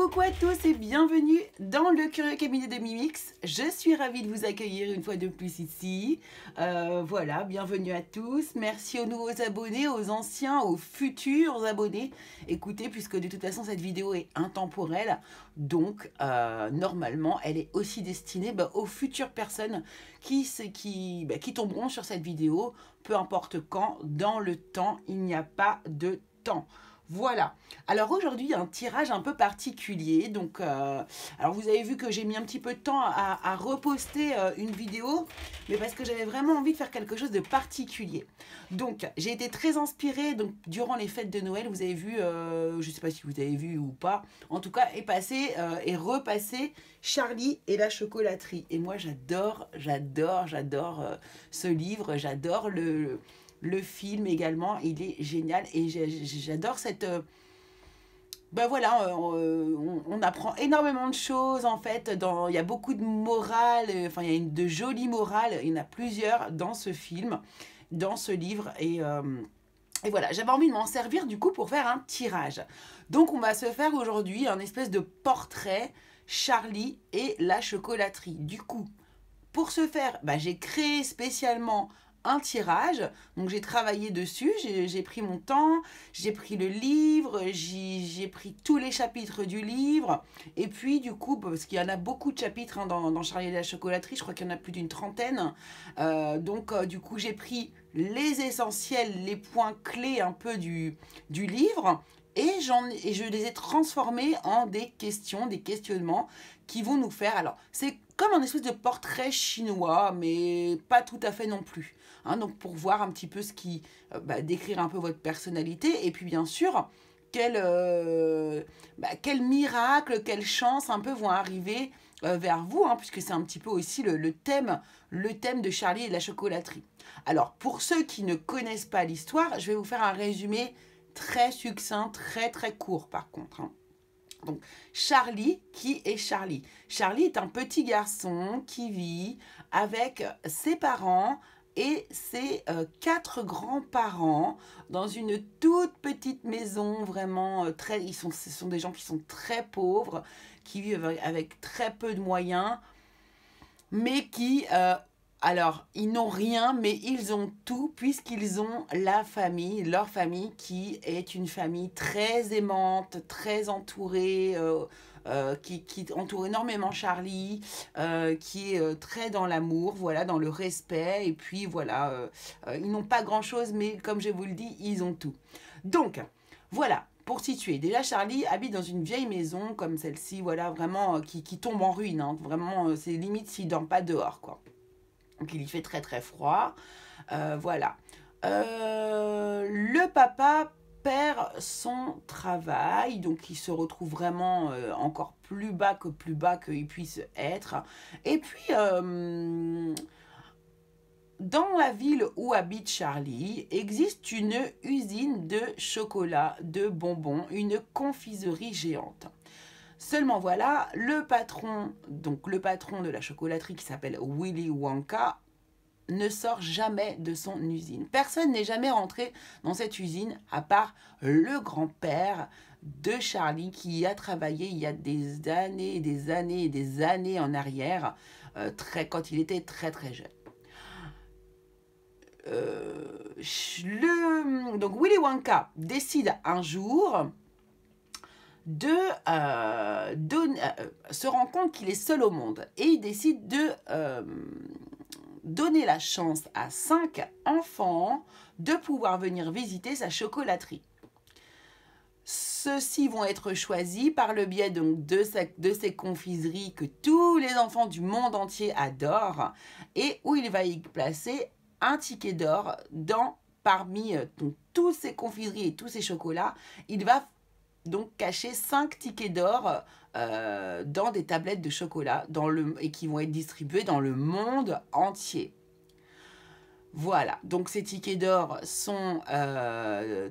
Coucou à tous et bienvenue dans le curieux cabinet de Mimix. Je suis ravie de vous accueillir une fois de plus ici. Voilà, bienvenue à tous. Merci aux nouveaux abonnés, aux anciens, aux futurs abonnés. Écoutez, puisque de toute façon cette vidéo est intemporelle, donc normalement elle est aussi destinée aux futures personnes qui tomberont sur cette vidéo, peu importe quand, dans le temps, il n'y a pas de temps. Voilà, alors aujourd'hui il y a un tirage un peu particulier, donc alors vous avez vu que j'ai mis un petit peu de temps à reposter une vidéo, mais parce que j'avais vraiment envie de faire quelque chose de particulier. Donc j'ai été très inspirée, donc durant les fêtes de Noël, vous avez vu, je ne sais pas si vous avez vu ou pas, en tout cas est passé et repassé Charlie et la chocolaterie. Et moi j'adore ce livre, j'adore le film également, il est génial et j'adore cette... voilà, on apprend énormément de choses en fait, il y a beaucoup de morale, enfin il y a de jolies morales, il y en a plusieurs dans ce film, dans ce livre et voilà, j'avais envie de m'en servir du coup pour faire un tirage. Donc on va se faire aujourd'hui un espèce de portrait Charlie et la chocolaterie. Du coup, pour ce faire, j'ai créé spécialement un tirage, donc j'ai travaillé dessus, j'ai pris mon temps, j'ai pris le livre, j'ai pris tous les chapitres du livre, et puis du coup, parce qu'il y en a beaucoup de chapitres dans Charlie et la chocolaterie, je crois qu'il y en a plus d'une trentaine, du coup j'ai pris les essentiels, les points clés un peu du livre, et je les ai transformés en des questions, des questionnements qui vont nous faire, alors c'est comme un espèce de portrait chinois, mais pas tout à fait non plus. Hein, donc pour voir un petit peu ce qui... décrire un peu votre personnalité, et puis bien sûr, quel miracle, quelle chance un peu vont arriver vers vous, hein, puisque c'est un petit peu aussi le thème de Charlie et la chocolaterie. Alors, pour ceux qui ne connaissent pas l'histoire, je vais vous faire un résumé très succinct, très très court par contre, hein. Donc, Charlie, qui est Charlie? Charlie est un petit garçon qui vit avec ses parents et ses 4 grands-parents dans une toute petite maison, vraiment ce sont des gens qui sont très pauvres, qui vivent avec très peu de moyens, mais qui... alors, ils n'ont rien, mais ils ont tout puisqu'ils ont la famille, leur famille qui est une famille très aimante, très entourée, qui entoure énormément Charlie, qui est très dans l'amour, voilà, dans le respect. Et puis voilà, ils n'ont pas grand-chose, mais comme je vous le dis, ils ont tout. Donc, voilà. Pour situer, déjà Charlie habite dans une vieille maison comme celle-ci, voilà, vraiment qui tombe en ruine, hein, vraiment, c'est limite s'il ne dort pas dehors, quoi. Donc il y fait très très froid, voilà. Le papa perd son travail, donc il se retrouve vraiment encore plus bas qu'il puisse être. Et puis, dans la ville où habite Charlie, existe une usine de chocolat, de bonbons, une confiserie géante. Seulement voilà, le patron de la chocolaterie qui s'appelle Willy Wonka ne sort jamais de son usine. Personne n'est jamais rentré dans cette usine à part le grand-père de Charlie qui y a travaillé il y a des années et des années et des années en arrière, quand il était très très jeune. Donc Willy Wonka décide un jour se rend compte qu'il est seul au monde et il décide de donner la chance à 5 enfants de pouvoir venir visiter sa chocolaterie. Ceux-ci vont être choisis par le biais donc de ces confiseries que tous les enfants du monde entier adorent et où il va y placer un ticket d'or parmi tous ces confiseries et tous ces chocolats. Il va donc cacher 5 tickets d'or dans des tablettes de chocolat et qui vont être distribués dans le monde entier. Voilà, donc ces tickets d'or sont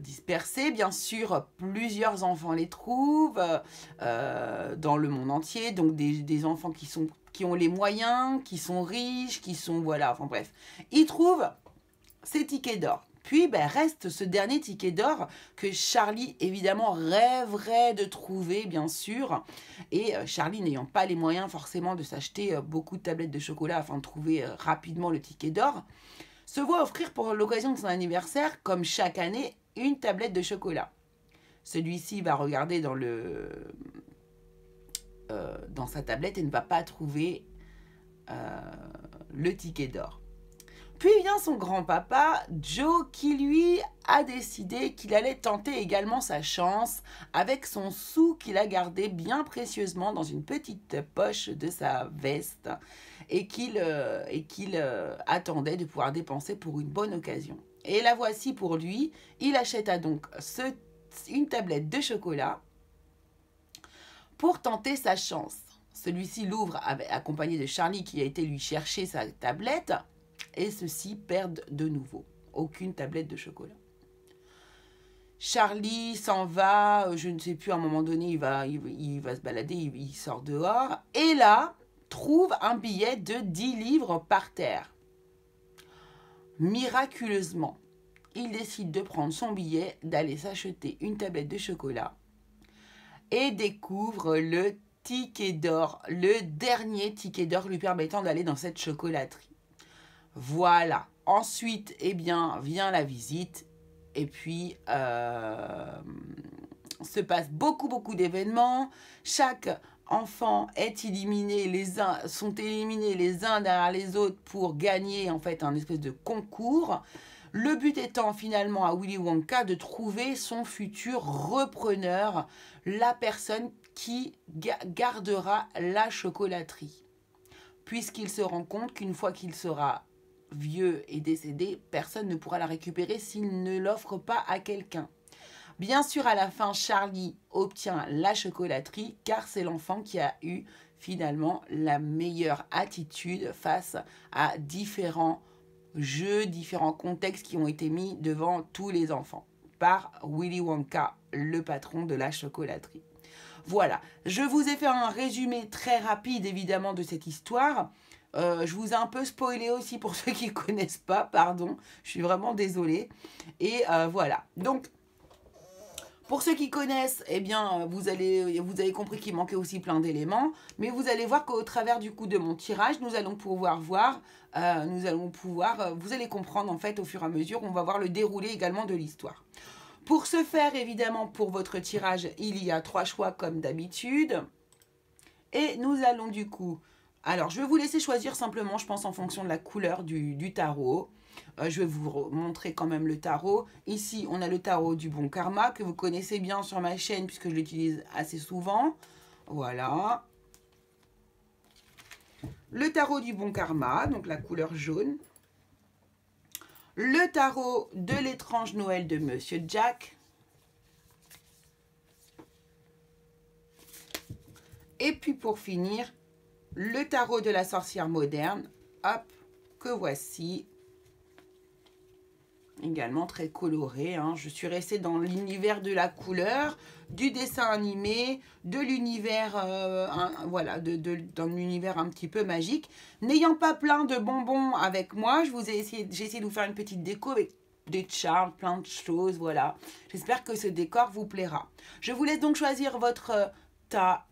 dispersés. Bien sûr, plusieurs enfants les trouvent dans le monde entier. Donc des enfants qui ont les moyens, qui sont riches, qui sont... Voilà, enfin bref. Ils trouvent ces tickets d'or. Puis ben, reste ce dernier ticket d'or que Charlie évidemment rêverait de trouver bien sûr. Et Charlie n'ayant pas les moyens forcément de s'acheter beaucoup de tablettes de chocolat afin de trouver rapidement le ticket d'or, se voit offrir pour l'occasion de son anniversaire, comme chaque année, une tablette de chocolat. Celui-ci va regarder dans sa tablette et ne va pas trouver le ticket d'or. Puis vient son grand-papa, Joe, qui lui a décidé qu'il allait tenter également sa chance avec son sou qu'il a gardé bien précieusement dans une petite poche de sa veste et qu'il attendait de pouvoir dépenser pour une bonne occasion. Et la voici pour lui, il achèta donc une tablette de chocolat pour tenter sa chance. Celui-ci l'ouvre accompagné de Charlie qui a été lui chercher sa tablette. Et ceux-ci perdent de nouveau. Aucune tablette de chocolat. Charlie s'en va, je ne sais plus, à un moment donné, il va se balader, il sort dehors. Et là, trouve un billet de 10 livres par terre. Miraculeusement, il décide de prendre son billet, d'aller s'acheter une tablette de chocolat. Et découvre le ticket d'or, le dernier ticket d'or lui permettant d'aller dans cette chocolaterie. Voilà. Ensuite, eh bien, vient la visite. Et puis, se passe beaucoup d'événements. Chaque enfant est éliminé. Les uns sont éliminés les uns derrière les autres pour gagner, en fait, un espèce de concours. Le but étant finalement à Willy Wonka de trouver son futur repreneur, la personne qui gardera la chocolaterie. Puisqu'il se rend compte qu'une fois qu'il sera vieux et décédé, personne ne pourra la récupérer s'il ne l'offre pas à quelqu'un. Bien sûr, à la fin, Charlie obtient la chocolaterie car c'est l'enfant qui a eu finalement la meilleure attitude face à différents jeux, différents contextes qui ont été mis devant tous les enfants par Willy Wonka, le patron de la chocolaterie. Voilà, je vous ai fait un résumé très rapide évidemment de cette histoire. Je vous ai un peu spoilé aussi pour ceux qui ne connaissent pas, pardon, je suis vraiment désolée. Et voilà, donc pour ceux qui connaissent, eh bien, vous avez compris qu'il manquait aussi plein d'éléments, mais vous allez voir qu'au travers du coup de mon tirage, nous allons pouvoir voir, vous allez comprendre en fait au fur et à mesure, on va voir le déroulé également de l'histoire. Pour ce faire, évidemment, pour votre tirage, il y a 3 choix comme d'habitude. Et nous allons du coup... Alors, je vais vous laisser choisir simplement, je pense, en fonction de la couleur du tarot. Je vais vous montrer quand même le tarot. Ici, on a le tarot du bon karma, que vous connaissez bien sur ma chaîne, puisque je l'utilise assez souvent. Voilà. Le tarot du bon karma, donc la couleur jaune. Le tarot de l'étrange Noël de Monsieur Jack. Et puis pour finir, le tarot de la sorcière moderne, hop, que voici. Également très coloré, hein. Je suis restée dans l'univers de la couleur, du dessin animé, de l'univers, voilà, dans l'univers un petit peu magique. N'ayant pas plein de bonbons avec moi, j'ai essayé de vous faire une petite déco avec des charms, plein de choses, voilà. J'espère que ce décor vous plaira. Je vous laisse donc choisir votre tas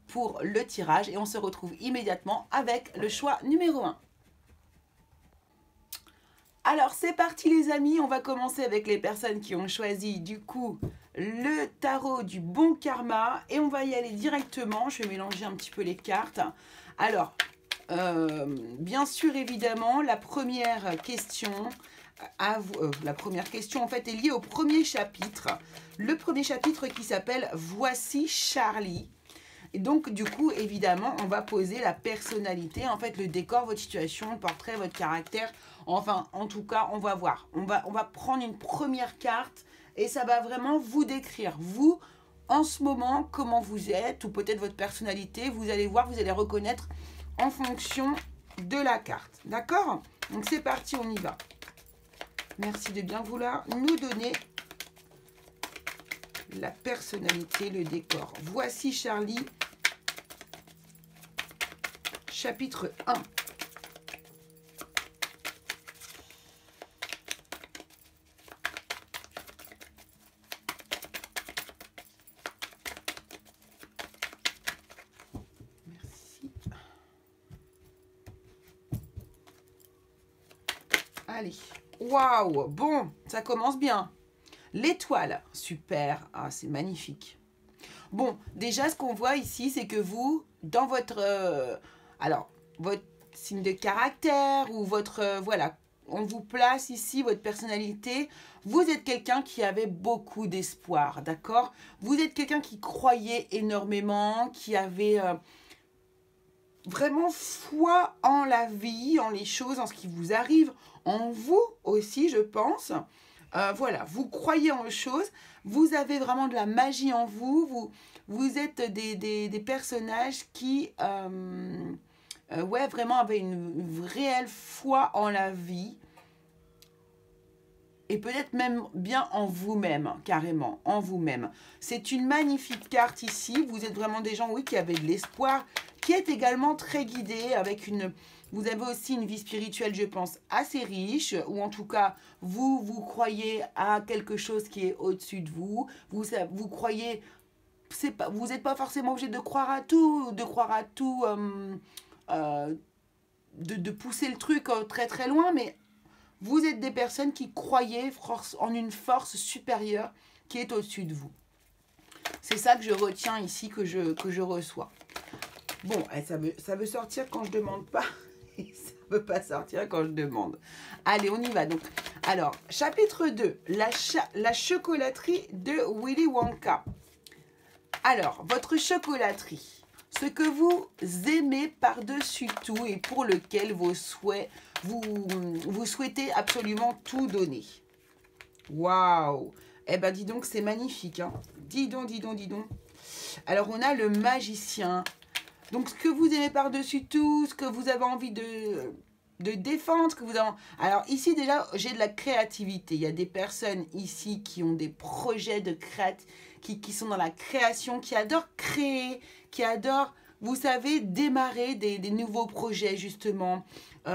pour le tirage et on se retrouve immédiatement avec le choix numéro 1. Alors c'est parti les amis, on va commencer avec les personnes qui ont choisi du coup le tarot du bon karma et on va y aller directement. Je vais mélanger un petit peu les cartes. Alors, bien sûr évidemment, la première question en fait est liée au premier chapitre. Le premier chapitre qui s'appelle « Voici Charlie ». Et donc, du coup, évidemment, on va poser la personnalité, en fait, le décor, votre situation, le portrait, votre caractère. Enfin, en tout cas, on va voir. On va prendre une première carte et ça va vraiment vous décrire, vous, en ce moment, comment vous êtes ou peut-être votre personnalité. Vous allez voir, vous allez reconnaître en fonction de la carte. D'accord? Donc, c'est parti, on y va. Merci de bien vouloir nous donner la personnalité, le décor. Voici Charlie, chapitre 1. Allez. Waouh. Bon, ça commence bien. L'étoile. Super. Ah, c'est magnifique. Bon, déjà, ce qu'on voit ici, c'est que vous, dans votre... alors, votre signe de caractère ou votre... voilà, on vous place ici, votre personnalité. Vous êtes quelqu'un qui avait beaucoup d'espoir, d'accord? Vous êtes quelqu'un qui croyait énormément, qui avait vraiment foi en la vie, en les choses, en ce qui vous arrive, en vous aussi, je pense. Voilà, vous croyez en choses, vous avez vraiment de la magie en vous, vous êtes des personnages qui, ouais, vraiment avaient une réelle foi en la vie, et peut-être même bien en vous-même, carrément, en vous-même. C'est une magnifique carte ici, vous êtes vraiment des gens, oui, qui avaient de l'espoir, qui est également très guidé avec une... Vous avez aussi une vie spirituelle, je pense, assez riche, ou en tout cas, vous croyez à quelque chose qui est au-dessus de vous. Vous croyez... vous n'êtes pas forcément obligé de croire à tout, de pousser le truc très très loin, mais vous êtes des personnes qui croyaient en une force supérieure qui est au-dessus de vous. C'est ça que je retiens ici, que je reçois. Bon, ça veut sortir quand je demande pas. Et ça ne veut pas sortir quand je demande. Allez, on y va donc. Alors, chapitre 2, la chocolaterie de Willy Wonka. Alors, votre chocolaterie, ce que vous aimez par-dessus tout et pour lequel vous souhaitez absolument tout donner. Waouh! Eh ben, dis donc, c'est magnifique, hein. Dis donc, dis donc, dis donc. Alors, on a le magicien. Donc, ce que vous aimez par-dessus tout, ce que vous avez envie de défendre, ce que vous avez... Alors, ici, déjà, j'ai de la créativité. Il y a des personnes ici qui ont des projets de qui sont dans la création, qui adorent créer, qui adorent, vous savez, démarrer des nouveaux projets, justement. Qui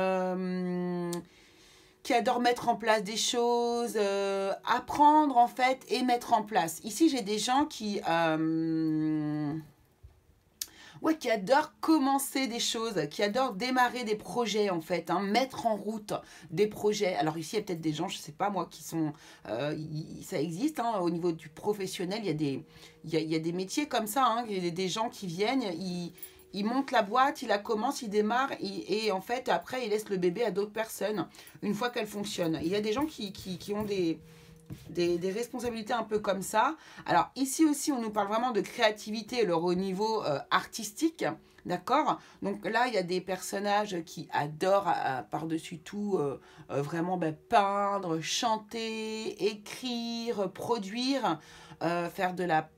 adorent mettre en place des choses, apprendre, en fait, et mettre en place. Ici, j'ai des gens qui... ouais, qui adorent commencer des choses, qui adorent démarrer des projets, en fait, hein, mettre en route des projets. Alors ici, il y a peut-être des gens, je ne sais pas moi, qui sont... ça existe, hein, au niveau du professionnel, il y a des métiers comme ça, hein, il y a des gens qui viennent, ils montent la boîte, ils la commencent, ils démarrent, et en fait, après, ils laissent le bébé à d'autres personnes, une fois qu'elle fonctionne. Il y a des gens qui ont des responsabilités un peu comme ça. Alors ici aussi, on nous parle vraiment de créativité, alors au niveau artistique, d'accord? Donc là, il y a des personnages qui adorent par-dessus tout vraiment peindre, chanter, écrire, produire, faire de la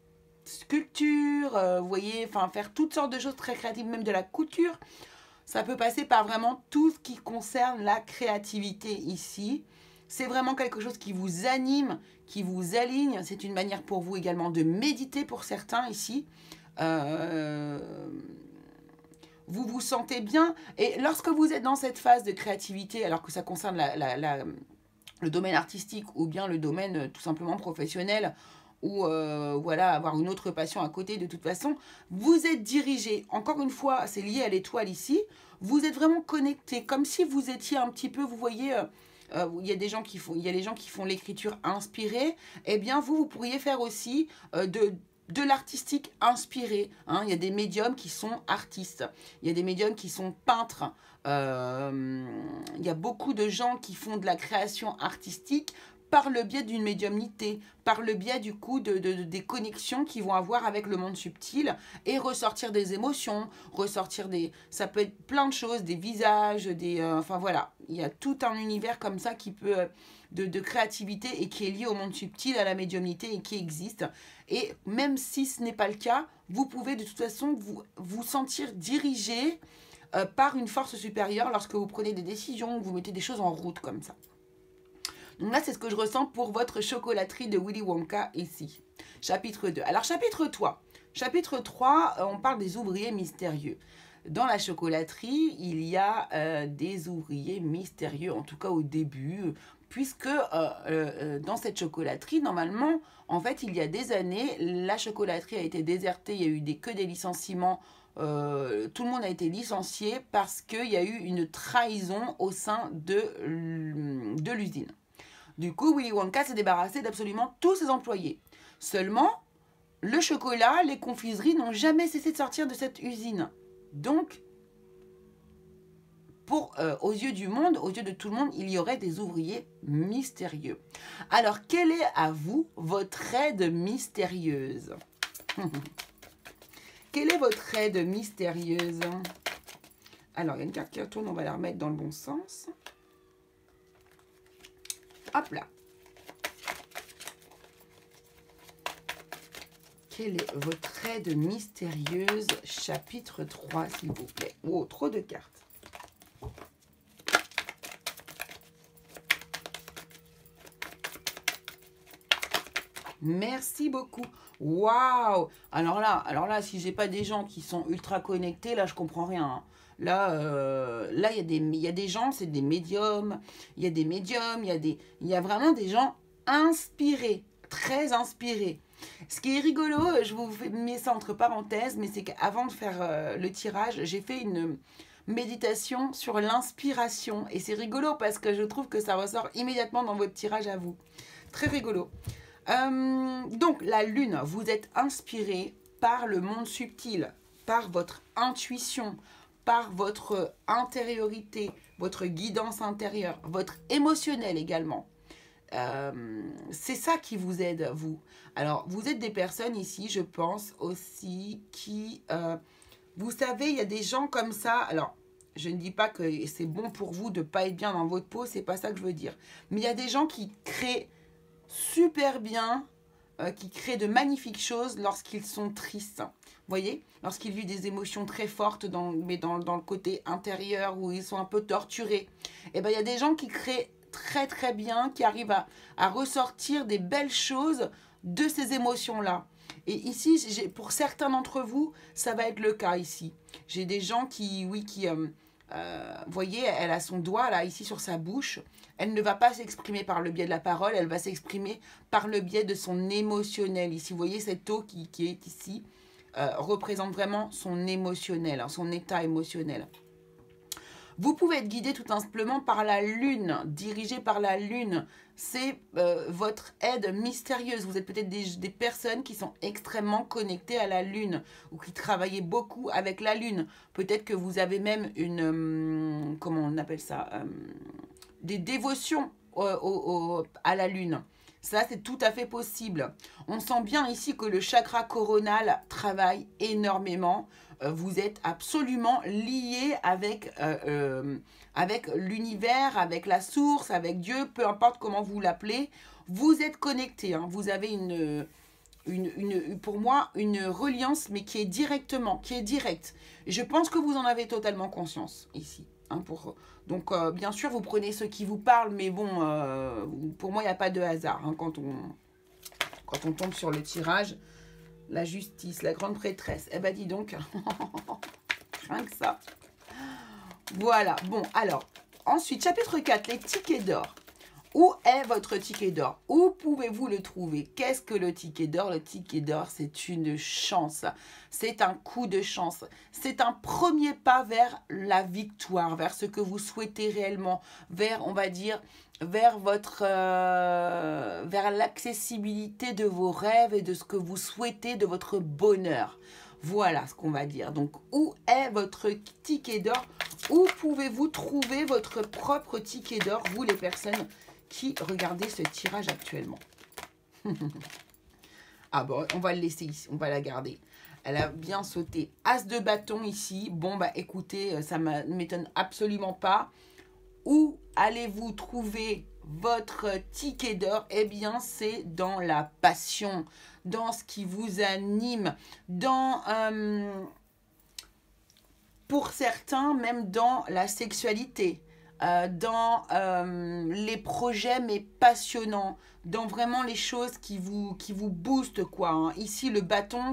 sculpture, vous voyez, enfin faire toutes sortes de choses très créatives, même de la couture. Ça peut passer par vraiment tout ce qui concerne la créativité ici. C'est vraiment quelque chose qui vous anime, qui vous aligne. C'est une manière pour vous également de méditer pour certains ici. Vous vous sentez bien. Et lorsque vous êtes dans cette phase de créativité, alors que ça concerne le domaine artistique ou bien le domaine tout simplement professionnel, ou voilà, avoir une autre passion à côté, de toute façon, vous êtes dirigé. Encore une fois, c'est lié à l'étoile ici. Vous êtes vraiment connecté, comme si vous étiez un petit peu, vous voyez... il y a des gens qui font, il y a les gens qui font l'écriture inspirée. Eh bien, vous pourriez faire aussi de l'artistique inspiré. Hein. Il y a des médiums qui sont artistes. Il y a des médiums qui sont peintres. Il y a beaucoup de gens qui font de la création artistique par le biais d'une médiumnité, par le biais du coup des connexions qu'ils vont avoir avec le monde subtil et ressortir des émotions, ressortir des... Ça peut être plein de choses, des visages, enfin voilà, il y a tout un univers comme ça qui peut... De créativité et qui est lié au monde subtil, à la médiumnité et qui existe. Et même si ce n'est pas le cas, vous pouvez de toute façon vous sentir dirigé par une force supérieure lorsque vous prenez des décisions, vous mettez des choses en route comme ça. Donc là, c'est ce que je ressens pour votre chocolaterie de Willy Wonka ici. Chapitre 2. Alors, chapitre 3. Chapitre 3, on parle des ouvriers mystérieux. Dans la chocolaterie, il y a des ouvriers mystérieux, en tout cas au début, puisque dans cette chocolaterie, normalement, en fait, il y a des années, la chocolaterie a été désertée, il y a eu que des licenciements tout le monde a été licencié parce qu'il y a eu une trahison au sein de l'usine. Du coup, Willy Wonka s'est débarrassé d'absolument tous ses employés. Seulement, le chocolat, les confiseries n'ont jamais cessé de sortir de cette usine. Donc, aux yeux du monde, aux yeux de tout le monde, il y aurait des ouvriers mystérieux. Alors, quelle est à vous votre aide mystérieuse? Quelle est votre aide mystérieuse? Alors, il y a une carte qui retourne, on va la remettre dans le bon sens. Hop là. Quelle est votre aide mystérieuse? Chapitre 3, s'il vous plaît. Oh, trop de cartes. Merci beaucoup. Waouh! Alors là, si j'ai pas des gens qui sont ultra connectés, là, je comprends rien. Hein. Là, il y a des gens, c'est des médiums. Il y a des médiums, il y a vraiment des gens inspirés, très inspirés. Ce qui est rigolo, je vous mets ça entre parenthèses, mais c'est qu'avant de faire le tirage, j'ai fait une méditation sur l'inspiration. Et c'est rigolo parce que je trouve que ça ressort immédiatement dans votre tirage à vous. Très rigolo. Donc, la lune, vous êtes inspiré par le monde subtil, par votre intuition, par votre intériorité, votre guidance intérieure, votre émotionnel également. C'est ça qui vous aide, vous. Alors, vous êtes des personnes ici, je pense aussi, qui... vous savez, il y a des gens comme ça... Alors, je ne dis pas que c'est bon pour vous de ne pas être bien dans votre peau, c'est pas ça que je veux dire. Mais il y a des gens qui créent super bien, qui créent de magnifiques choses lorsqu'ils sont tristes. Vous voyez, lorsqu'ils vivent des émotions très fortes, mais dans le côté intérieur, où ils sont un peu torturés. Et ben, il y a des gens qui créent très très bien, qui arrivent à ressortir des belles choses de ces émotions-là. Et ici, pour certains d'entre vous, ça va être le cas ici. J'ai des gens qui, oui, vous voyez, elle a son doigt là, ici sur sa bouche. Elle ne va pas s'exprimer par le biais de la parole, elle va s'exprimer par le biais de son émotionnel. Ici, vous voyez, cette eau qui est ici représente vraiment son émotionnel, hein, son état émotionnel. Vous pouvez être guidé tout simplement par la lune, dirigé par la lune. C'est votre aide mystérieuse. Vous êtes peut-être des personnes qui sont extrêmement connectées à la lune ou qui travaillent beaucoup avec la lune. Peut-être que vous avez même une, comment on appelle ça, des dévotions à la lune. Ça, c'est tout à fait possible. On sent bien ici que le chakra coronal travaille énormément. Vous êtes absolument lié avec l'univers, avec la source, avec Dieu, peu importe comment vous l'appelez. Vous êtes connecté. Hein. Vous avez pour moi, une reliance, mais qui est directe. Je pense que vous en avez totalement conscience ici. Hein, donc, bien sûr, vous prenez ceux qui vous parlent, mais bon, pour moi, il n'y a pas de hasard. Hein, quand on tombe sur le tirage, la justice, la grande prêtresse. Eh ben, dis donc, rien que ça. Voilà, bon, alors, ensuite, chapitre 4, les tickets d'or. Où est votre ticket d'or? Où pouvez-vous le trouver? Qu'est-ce que le ticket d'or? Le ticket d'or, c'est une chance. C'est un coup de chance. C'est un premier pas vers la victoire, vers ce que vous souhaitez réellement, vers, on va dire, vers vers l'accessibilité de vos rêves et de ce que vous souhaitez, de votre bonheur. Voilà ce qu'on va dire. Donc, où est votre ticket d'or? Où pouvez-vous trouver votre propre ticket d'or, vous les personnes qui regardez ce tirage actuellement? Ah bon, on va le laisser ici, on va la garder. Elle a bien sauté. As de bâton ici. Bon, bah écoutez, ça ne m'étonne absolument pas. Où allez-vous trouver votre ticket d'or? Eh bien, c'est dans la passion, dans ce qui vous anime, dans... pour certains, même dans la sexualité. Dans les projets mais passionnants, dans vraiment les choses qui vous boostent quoi. Hein. Ici le bâton,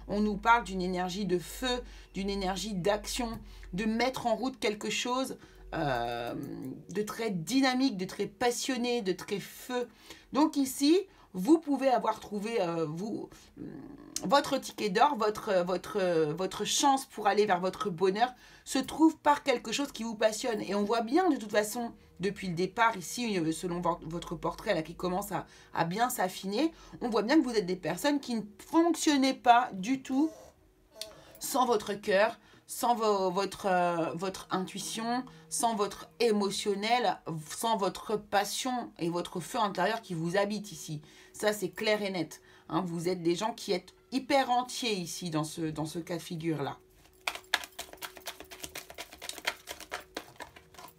on nous parle d'une énergie de feu, d'une énergie d'action, de mettre en route quelque chose de très dynamique, de très passionné, de très feu. Donc ici, vous pouvez avoir trouvé votre ticket d'or, votre chance pour aller vers votre bonheur se trouve par quelque chose qui vous passionne. Et on voit bien de toute façon, depuis le départ, ici, selon votre portrait là, qui commence à bien s'affiner, on voit bien que vous êtes des personnes qui ne fonctionnaient pas du tout sans votre cœur, sans votre intuition, sans votre émotionnel, sans votre passion et votre feu intérieur qui vous habite ici. Ça, c'est clair et net. Hein, vous êtes des gens qui êtes hyper entiers ici, dans ce cas de figure-là.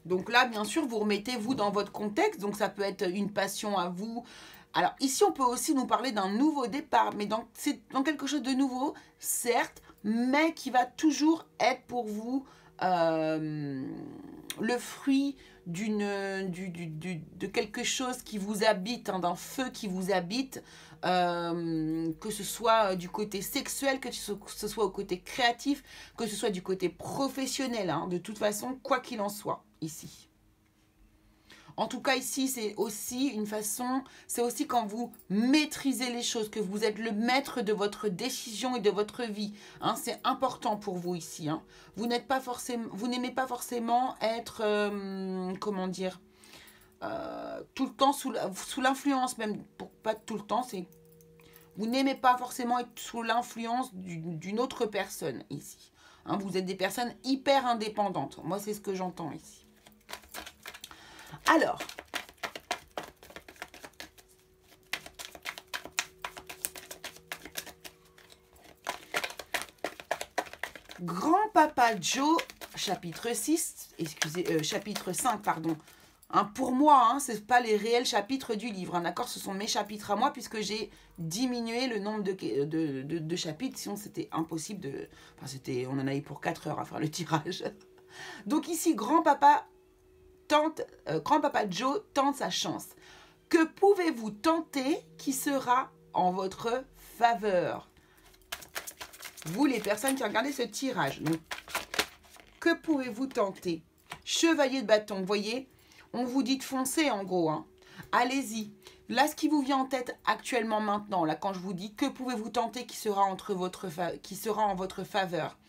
Donc là, bien sûr, vous remettez-vous dans votre contexte. Donc ça peut être une passion à vous. Alors ici, on peut aussi nous parler d'un nouveau départ. Mais c'est dans quelque chose de nouveau, certes, mais qui va toujours être pour vous le fruit de quelque chose qui vous habite, hein, d'un feu qui vous habite, que ce soit du côté sexuel, que ce soit au côté créatif, que ce soit du côté professionnel, hein, de toute façon, quoi qu'il en soit, ici. En tout cas, ici, c'est aussi une façon, c'est aussi quand vous maîtrisez les choses, que vous êtes le maître de votre décision et de votre vie. Hein, c'est important pour vous ici. Hein. Vous n'aimez pas forcément être, comment dire, tout le temps sous l'influence, même pas tout le temps, c'est vous n'aimez pas forcément être sous l'influence d'une autre personne ici. Hein, vous êtes des personnes hyper indépendantes. Moi, c'est ce que j'entends ici. Alors, Grand-Papa Joe, chapitre 6, chapitre 5, pardon. Hein, pour moi, hein, ce n'est pas les réels chapitres du livre, hein, d'accord? Ce sont mes chapitres à moi, puisque j'ai diminué le nombre de chapitres, sinon c'était impossible de... Enfin, on en avait pour 4 heures à faire le tirage. Donc ici, Grand-Papa Joe tente sa chance. Que pouvez-vous tenter qui sera en votre faveur? Vous, les personnes qui regardez ce tirage. Donc, que pouvez-vous tenter? Chevalier de bâton, vous voyez? On vous dit de foncer en gros. Hein. Allez-y. Là, ce qui vous vient en tête actuellement maintenant, là, quand je vous dis que pouvez-vous tenter qui sera en votre faveur?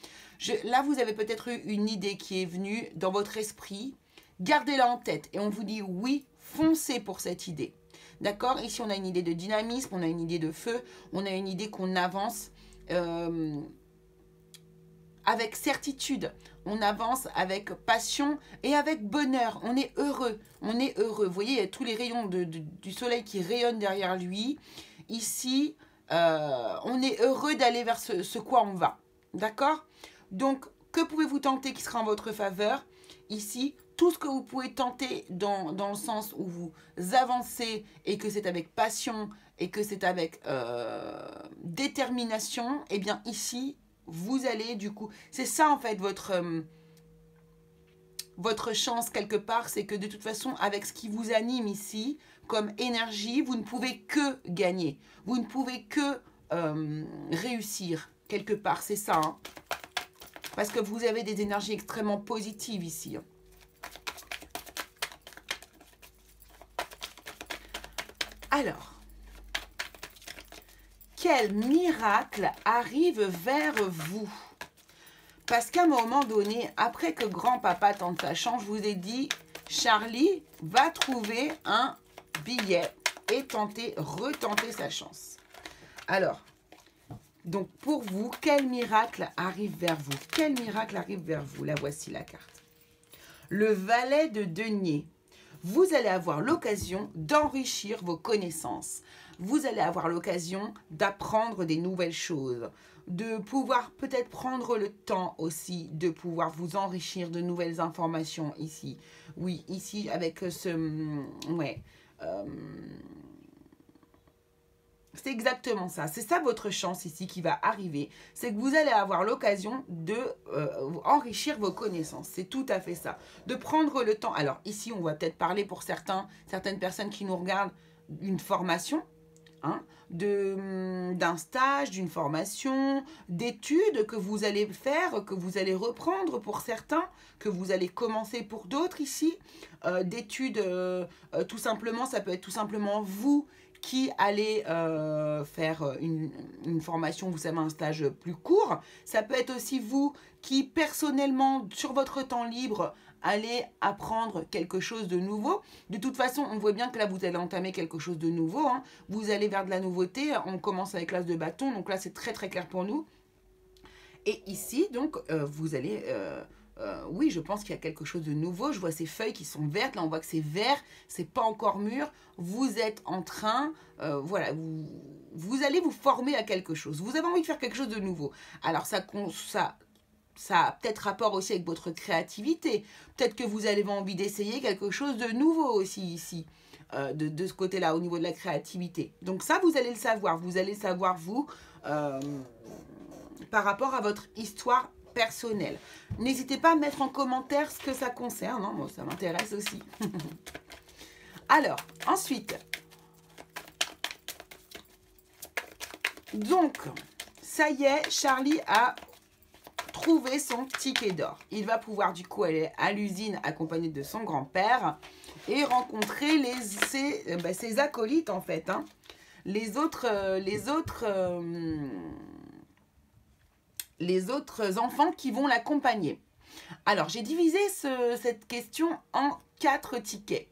Là, vous avez peut-être eu une idée qui est venue dans votre esprit. Gardez-la en tête et on vous dit oui, foncez pour cette idée. D'accord? Ici, on a une idée de dynamisme, on a une idée de feu, on a une idée qu'on avance avec certitude, on avance avec passion et avec bonheur. On est heureux, on est heureux. Vous voyez, il y a tous les rayons du soleil qui rayonnent derrière lui. Ici, on est heureux d'aller vers ce quoi on va. D'accord? Donc, que pouvez-vous tenter qui sera en votre faveur? Ici, tout ce que vous pouvez tenter dans le sens où vous avancez et que c'est avec passion et que c'est avec détermination, eh bien ici, vous allez du coup... C'est ça en fait votre chance quelque part, c'est que de toute façon, avec ce qui vous anime ici, comme énergie, vous ne pouvez que gagner. Vous ne pouvez que réussir quelque part, c'est ça. Hein. Parce que vous avez des énergies extrêmement positives ici. Hein. Alors, quel miracle arrive vers vous? Parce qu'à un moment donné, après que grand-papa tente sa chance, je vous ai dit, Charlie va trouver un billet et retenter sa chance. Alors, donc pour vous, quel miracle arrive vers vous? Quel miracle arrive vers vous? La voici la carte. Le valet de denier. Vous allez avoir l'occasion d'enrichir vos connaissances. Vous allez avoir l'occasion d'apprendre des nouvelles choses, de pouvoir peut-être prendre le temps aussi de pouvoir vous enrichir de nouvelles informations ici. Oui, ici avec ce... Ouais. C'est exactement ça. C'est ça votre chance ici qui va arriver. C'est que vous allez avoir l'occasion de enrichir vos connaissances. C'est tout à fait ça. De prendre le temps. Alors ici, on va peut-être parler pour certaines personnes qui nous regardent d'une formation, hein, d'un stage, d'une formation, d'études que vous allez faire, que vous allez reprendre pour certains, que vous allez commencer pour d'autres ici. D'études, tout simplement, ça peut être tout simplement vous qui allez faire une formation, vous savez, un stage plus court. Ça peut être aussi vous qui, personnellement, sur votre temps libre, allez apprendre quelque chose de nouveau. De toute façon, on voit bien que là, vous allez entamer quelque chose de nouveau. Hein. Vous allez vers de la nouveauté. On commence avec l'as de bâton. Donc là, c'est très, très clair pour nous. Et ici, donc, vous allez... oui, je pense qu'il y a quelque chose de nouveau. Je vois ces feuilles qui sont vertes. Là, on voit que c'est vert. C'est pas encore mûr. Vous êtes en train... voilà, vous allez vous former à quelque chose. Vous avez envie de faire quelque chose de nouveau. Alors, ça a peut-être rapport aussi avec votre créativité. Peut-être que vous avez envie d'essayer quelque chose de nouveau aussi ici. De ce côté-là, au niveau de la créativité. Donc ça, vous allez le savoir. Vous allez le savoir, vous... par rapport à votre histoire personnelle. N'hésitez pas à mettre en commentaire ce que ça concerne. Hein. Moi, ça m'intéresse aussi. Alors, ensuite. Donc, ça y est, Charlie a trouvé son ticket d'or. Il va pouvoir du coup aller à l'usine accompagné de son grand-père et rencontrer ses acolytes en fait. Hein. Les autres enfants qui vont l'accompagner. Alors, j'ai divisé cette question en 4 tickets.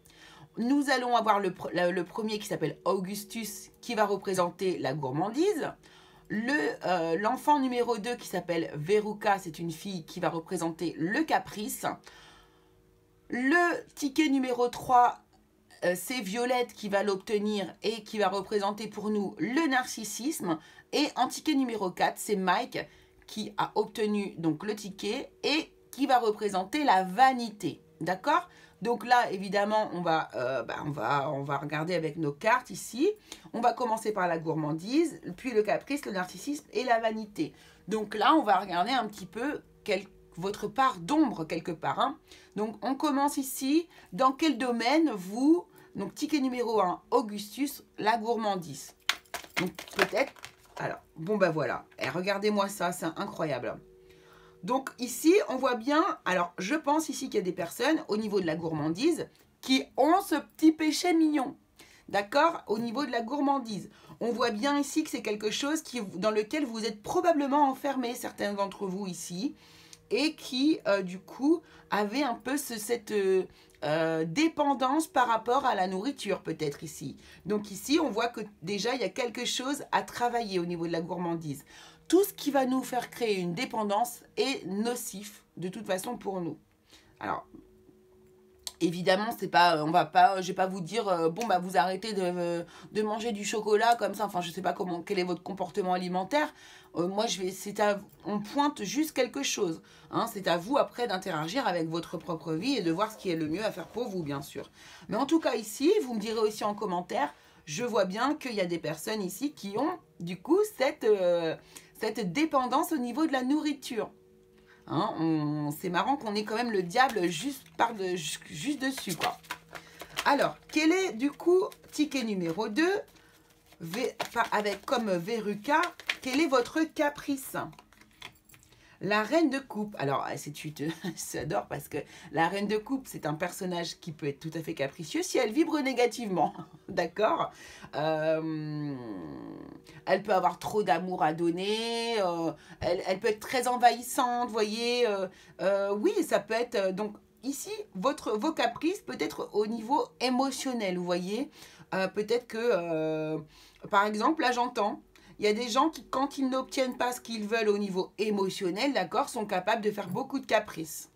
Nous allons avoir le premier qui s'appelle Augustus, qui va représenter la gourmandise. L'enfant numéro 2 qui s'appelle Veruca, c'est une fille qui va représenter le caprice. Le ticket numéro 3, c'est Violette qui va l'obtenir et qui va représenter pour nous le narcissisme. Et en ticket numéro 4, c'est Mike qui a obtenu donc le ticket et qui va représenter la vanité. D'accord? Donc là, évidemment, on va regarder avec nos cartes ici. On va commencer par la gourmandise, puis le caprice, le narcissisme et la vanité. Donc là, on va regarder un petit peu votre part d'ombre quelque part. Hein. Donc, on commence ici. Dans quel domaine vous... Donc, ticket numéro 1, Augustus, la gourmandise. Donc, peut-être... Alors, bon, ben voilà. Et regardez-moi ça, c'est incroyable. Donc, ici, on voit bien... Alors, je pense ici qu'il y a des personnes, au niveau de la gourmandise, qui ont ce petit péché mignon. D'accord? Au niveau de la gourmandise. On voit bien ici que c'est quelque chose dans lequel vous êtes probablement enfermés, certains d'entre vous ici, et qui, du coup, avaient un peu cette dépendance par rapport à la nourriture, peut-être ici. Donc ici, on voit que déjà, il y a quelque chose à travailler au niveau de la gourmandise. Tout ce qui va nous faire créer une dépendance est nocif, de toute façon, pour nous. Alors... Évidemment, c'est pas, je vais pas vous dire, bon bah vous arrêtez de manger du chocolat comme ça. Enfin, je sais pas quel est votre comportement alimentaire. Moi, on pointe juste quelque chose. Hein, c'est à vous après d'interagir avec votre propre vie et de voir ce qui est le mieux à faire pour vous, bien sûr. Mais en tout cas ici, vous me direz aussi en commentaire. Je vois bien qu'il y a des personnes ici qui ont du coup cette dépendance au niveau de la nourriture. Hein, c'est marrant qu'on ait quand même le diable juste dessus, quoi. Alors, quel est, du coup, ticket numéro 2, avec comme Veruca, quel est votre caprice? La reine de coupe. Alors, j'adore parce que la reine de coupe, c'est un personnage qui peut être tout à fait capricieux si elle vibre négativement. D'accord? Elle peut avoir trop d'amour à donner. Elle peut être très envahissante, vous voyez. Oui, ça peut être... donc, ici, vos caprices peut être au niveau émotionnel, vous voyez. Peut-être que, par exemple, là, j'entends... Il y a des gens qui, quand ils n'obtiennent pas ce qu'ils veulent au niveau émotionnel, d'accord, sont capables de faire beaucoup de caprices.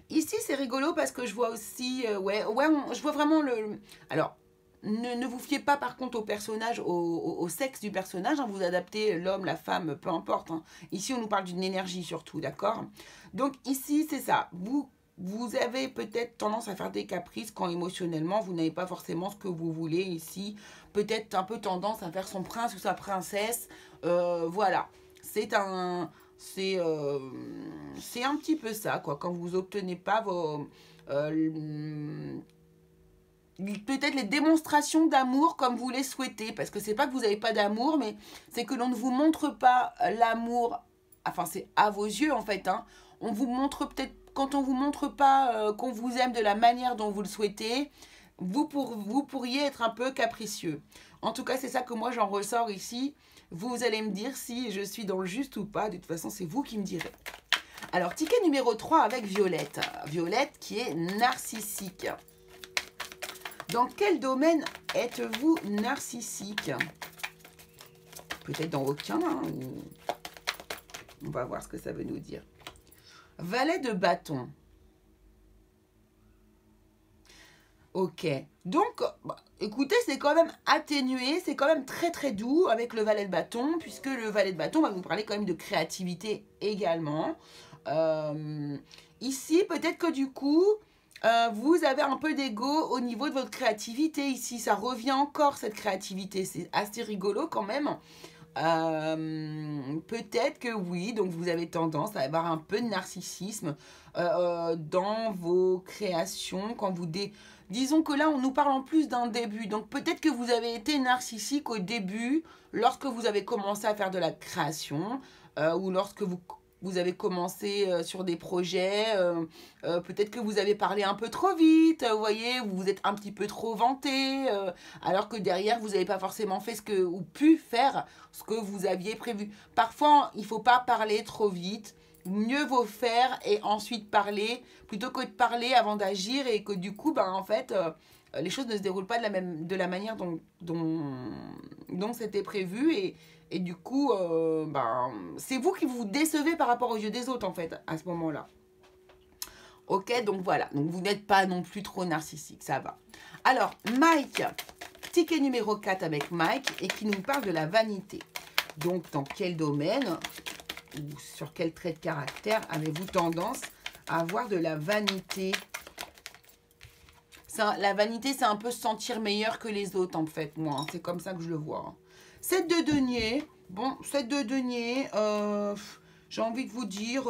Ici, c'est rigolo parce que je vois aussi... je vois vraiment le... Alors, ne vous fiez pas par contre au personnage, au sexe du personnage. Hein, vous adaptez l'homme, la femme, peu importe. Hein. Ici, on nous parle d'une énergie surtout, d'accord? Donc ici, c'est ça. Vous avez peut-être tendance à faire des caprices quand émotionnellement, vous n'avez pas forcément ce que vous voulez ici. Peut-être un peu tendance à faire son prince ou sa princesse. Voilà. C'est un petit peu ça, quoi. Quand vous n'obtenez pas peut-être les démonstrations d'amour comme vous les souhaitez. Parce que c'est pas que vous n'avez pas d'amour, mais c'est que l'on ne vous montre pas l'amour. Enfin, c'est à vos yeux, en fait. Hein. On vous montre peut-être... Quand on ne vous montre pas qu'on vous aime de la manière dont vous le souhaitez, vous pourriez être un peu capricieux. En tout cas, c'est ça que moi j'en ressors ici. Vous allez me dire si je suis dans le juste ou pas. De toute façon, c'est vous qui me direz. Alors, ticket numéro 3 avec Violette. Violette qui est narcissique. Dans quel domaine êtes-vous narcissique? Peut-être dans aucun. Hein, ou... On va voir ce que ça veut nous dire. Valet de bâton. Ok. Donc, bah, écoutez, c'est quand même atténué. C'est quand même très très doux avec le valet de bâton. Puisque le valet de bâton va vous parler quand même de créativité également. Ici, peut-être que du coup... vous avez un peu d'ego au niveau de votre créativité ici. Ça revient encore, cette créativité. C'est assez rigolo quand même. Peut-être que oui, donc vous avez tendance à avoir un peu de narcissisme dans vos créations. Quand vous disons que là, on nous parle en plus d'un début. Donc peut-être que vous avez été narcissique au début, lorsque vous avez commencé à faire de la création, ou lorsque vous avez commencé sur des projets, peut-être que vous avez parlé un peu trop vite, vous voyez, vous vous êtes un petit peu trop vanté, alors que derrière, vous n'avez pas forcément fait ou pu faire ce que vous aviez prévu. Parfois, il ne faut pas parler trop vite, mieux vaut faire et ensuite parler, plutôt que de parler avant d'agir et que du coup, ben, en fait, les choses ne se déroulent pas de la manière dont c'était prévu et du coup, ben, c'est vous qui vous décevez par rapport aux yeux des autres, en fait, à ce moment-là. Ok, donc voilà. Donc, vous n'êtes pas non plus trop narcissique, ça va. Alors, Mike, ticket numéro 4 avec Mike, et qui nous parle de la vanité. Donc, dans quel domaine ou sur quel trait de caractère avez-vous tendance à avoir de la vanité? La vanité, c'est un peu se sentir meilleur que les autres, en fait, moi. Hein. C'est comme ça que je le vois. Hein. 7 de denier. Bon, 7 de denier, j'ai envie de vous dire,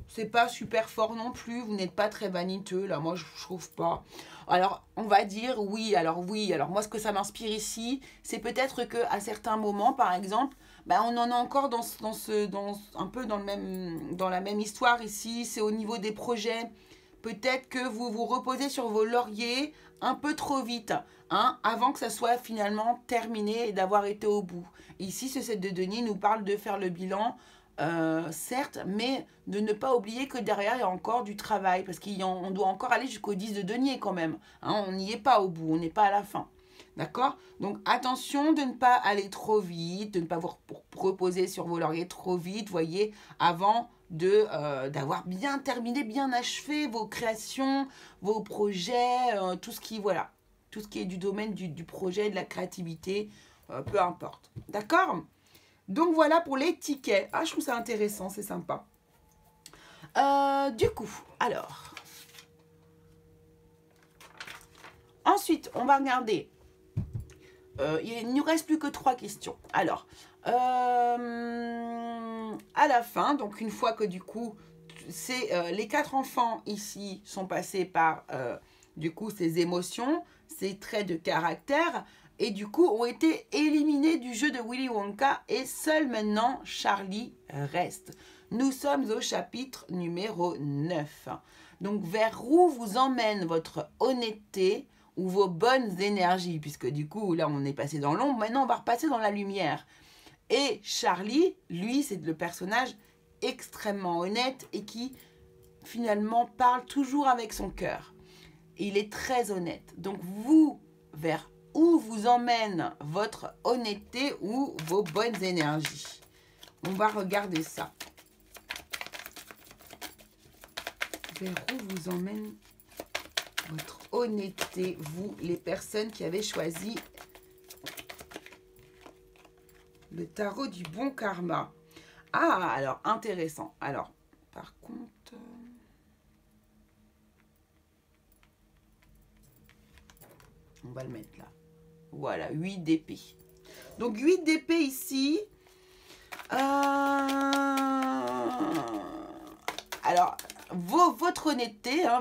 c'est pas super fort non plus. Vous n'êtes pas très vaniteux, là, moi, je trouve pas. Alors, on va dire oui. Alors, moi, ce que ça m'inspire ici, c'est peut-être qu'à certains moments, par exemple, ben, on en a encore un peu dans la même histoire ici. C'est au niveau des projets. Peut-être que vous vous reposez sur vos lauriers un peu trop vite, hein, avant que ça soit finalement terminé et d'avoir été au bout. Ici, ce 7 de denier nous parle de faire le bilan, certes, mais de ne pas oublier que derrière, il y a encore du travail, parce qu'on doit encore aller jusqu'au 10 de denier quand même. Hein, on n'y est pas au bout, on n'est pas à la fin. D'accord? Donc, attention de ne pas aller trop vite, de ne pas vous reposer sur vos lauriers trop vite, voyez, avant d'avoir bien terminé, bien achevé vos créations, vos projets, tout ce qui est du domaine du projet, de la créativité, peu importe. D'accord? Donc voilà pour les tickets. Ah, je trouve ça intéressant, c'est sympa. Du coup, alors. Ensuite, on va regarder. Il ne nous reste plus que 3 questions. Alors, à la fin, donc une fois que du coup, les 4 enfants ici sont passés par du coup ces émotions, ces traits de caractère, et du coup ont été éliminés du jeu de Willy Wonka, et seul maintenant Charlie reste. Nous sommes au chapitre numéro 9. Donc vers où vous emmène votre honnêteté ou vos bonnes énergies, puisque du coup là on est passé dans l'ombre, maintenant on va repasser dans la lumière. Et Charlie, lui, c'est le personnage extrêmement honnête et qui finalement parle toujours avec son cœur. Il est très honnête. Donc vous, vers où vous emmène votre honnêteté ou vos bonnes énergies? On va regarder ça. Vers où vous emmène votre honnêteté, vous, les personnes qui avez choisi le tarot du bon karma. Ah, alors, intéressant. Alors, par contre... on va le mettre là. Voilà, 8 d'épée. Donc, 8 d'épée ici. Alors, votre honnêteté, hein,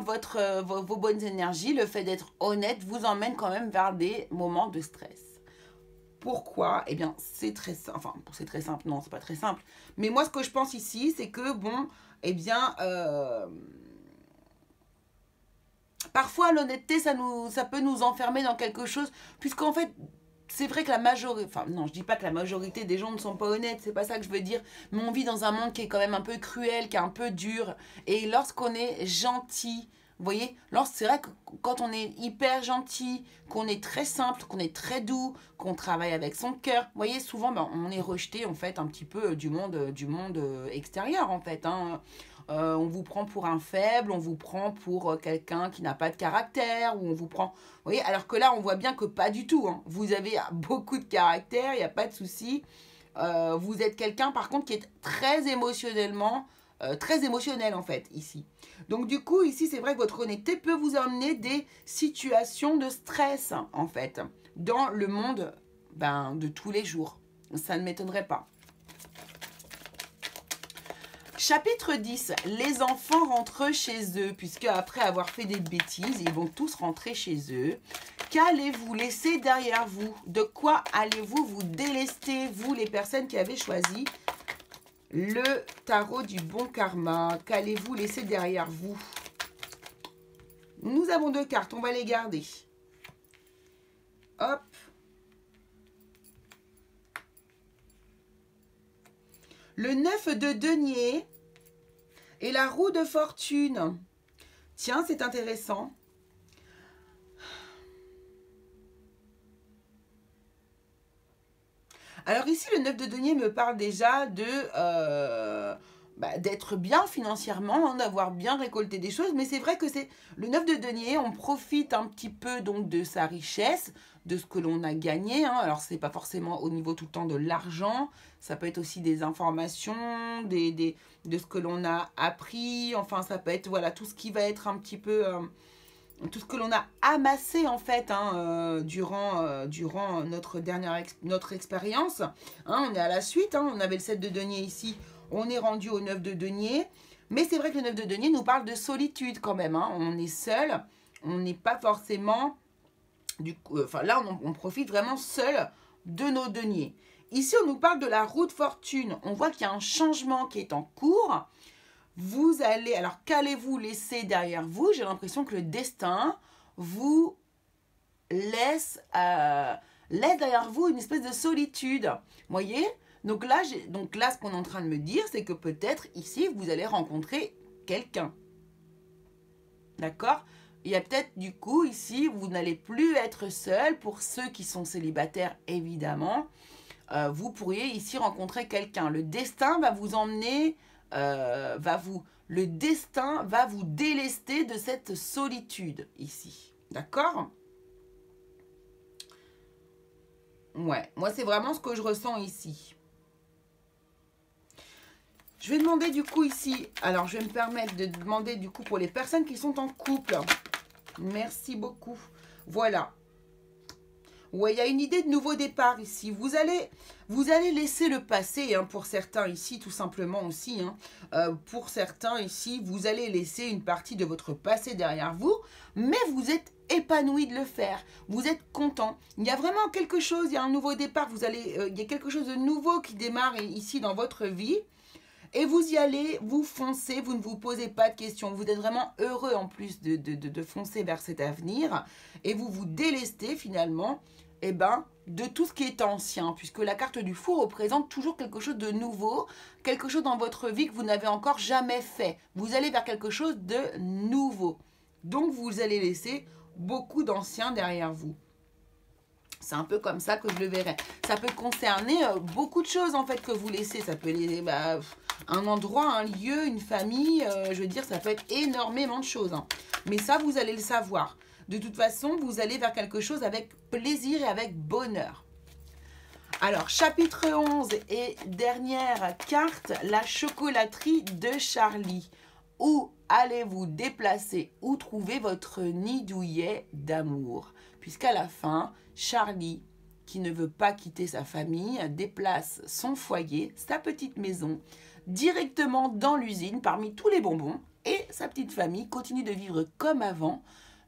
vos bonnes énergies, le fait d'être honnête vous emmène quand même vers des moments de stress. Pourquoi? Eh bien, c'est très simple. Enfin, c'est très simple. Non, c'est pas très simple. Mais moi, ce que je pense ici, c'est que, bon, eh bien, Parfois, l'honnêteté, ça peut nous enfermer dans quelque chose, puisqu'en fait, c'est vrai que la majorité, enfin non, je dis pas que la majorité des gens ne sont pas honnêtes, c'est pas ça que je veux dire, mais on vit dans un monde qui est quand même un peu cruel, qui est un peu dur, et lorsqu'on est gentil, vous voyez, c'est vrai que quand on est hyper gentil, qu'on est très simple, qu'on est très doux, qu'on travaille avec son cœur, vous voyez, souvent ben, on est rejeté en fait un petit peu du monde extérieur en fait, hein. On vous prend pour un faible, on vous prend pour quelqu'un qui n'a pas de caractère, ou on vous prend... Vous voyez, alors que là, on voit bien que pas du tout, hein. Vous avez beaucoup de caractère, il n'y a pas de souci. Vous êtes quelqu'un, par contre, qui est très émotionnellement... très émotionnel, en fait, ici. Donc, du coup, ici, c'est vrai que votre honnêteté peut vous amener des situations de stress, en fait, dans le monde ben, de tous les jours. Ça ne m'étonnerait pas. Chapitre 10. Les enfants rentrent chez eux, puisque après avoir fait des bêtises, ils vont tous rentrer chez eux. Qu'allez-vous laisser derrière vous? De quoi allez-vous vous délester, vous, les personnes qui avez choisi le tarot du bon karma? Qu'allez-vous laisser derrière vous? Nous avons 2 cartes, on va les garder. Hop. Le 9 de denier et la roue de fortune. Tiens, c'est intéressant. Alors ici, le 9 de denier me parle déjà de d'être bien financièrement, d'avoir bien récolté des choses. Mais c'est vrai que c'est le 9 de denier, on profite un petit peu donc de sa richesse, de ce que l'on a gagné. Hein. Alors, ce n'est pas forcément au niveau tout le temps de l'argent. Ça peut être aussi des informations, de ce que l'on a appris. Enfin, ça peut être voilà, tout ce qui va être un petit peu... tout ce que l'on a amassé en fait hein, durant notre expérience. Hein, on est à la suite, hein, on avait le 7 de denier ici, on est rendu au 9 de denier. Mais c'est vrai que le 9 de denier nous parle de solitude quand même. Hein, on est seul, on n'est pas forcément... enfin là, on profite vraiment seul de nos deniers. Ici, on nous parle de la roue de fortune. On voit qu'il y a un changement qui est en cours. Vous allez, alors qu'allez-vous laisser derrière vous? J'ai l'impression que le destin vous laisse derrière vous une espèce de solitude. Vous voyez? Donc là, ce qu'on est en train de me dire, c'est que peut-être ici, vous allez rencontrer quelqu'un. D'accord? Il y a peut-être du coup ici, vous n'allez plus être seul. Pour ceux qui sont célibataires, évidemment, vous pourriez ici rencontrer quelqu'un. Le destin va vous emmener... le destin va vous délester de cette solitude ici. D'accord? Ouais, moi c'est vraiment ce que je ressens ici. Je vais demander du coup ici, alors je vais me permettre de demander du coup pour les personnes qui sont en couple. Merci beaucoup. Voilà. Ouais, il y a une idée de nouveau départ ici. Vous allez laisser le passé, hein, pour certains ici, tout simplement aussi. Hein. Pour certains ici, vous allez laisser une partie de votre passé derrière vous, mais vous êtes épanoui de le faire. Vous êtes content. Il y a vraiment quelque chose, il y a un nouveau départ. Il y a quelque chose de nouveau qui démarre ici dans votre vie. Et vous y allez, vous foncez, vous ne vous posez pas de questions. Vous êtes vraiment heureux en plus de foncer vers cet avenir. Et vous vous délestez finalement de tout ce qui est ancien. Puisque la carte du fou représente toujours quelque chose de nouveau. Quelque chose dans votre vie que vous n'avez encore jamais fait. Vous allez vers quelque chose de nouveau. Donc vous allez laisser beaucoup d'anciens derrière vous. C'est un peu comme ça que je le verrai. Ça peut concerner beaucoup de choses en fait que vous laissez. Ça peut les, un endroit, un lieu, une famille. Je veux dire, ça peut être énormément de choses. Hein. Mais ça, vous allez le savoir. De toute façon, vous allez vers quelque chose avec plaisir et avec bonheur. Alors, chapitre 11 et dernière carte, la chocolaterie de Charlie. Où allez-vous déplacer ou trouver votre nid douillet d'amour? Puisqu'à la fin, Charlie, qui ne veut pas quitter sa famille, déplace son foyer, sa petite maison, directement dans l'usine parmi tous les bonbons. Et sa petite famille continue de vivre comme avant,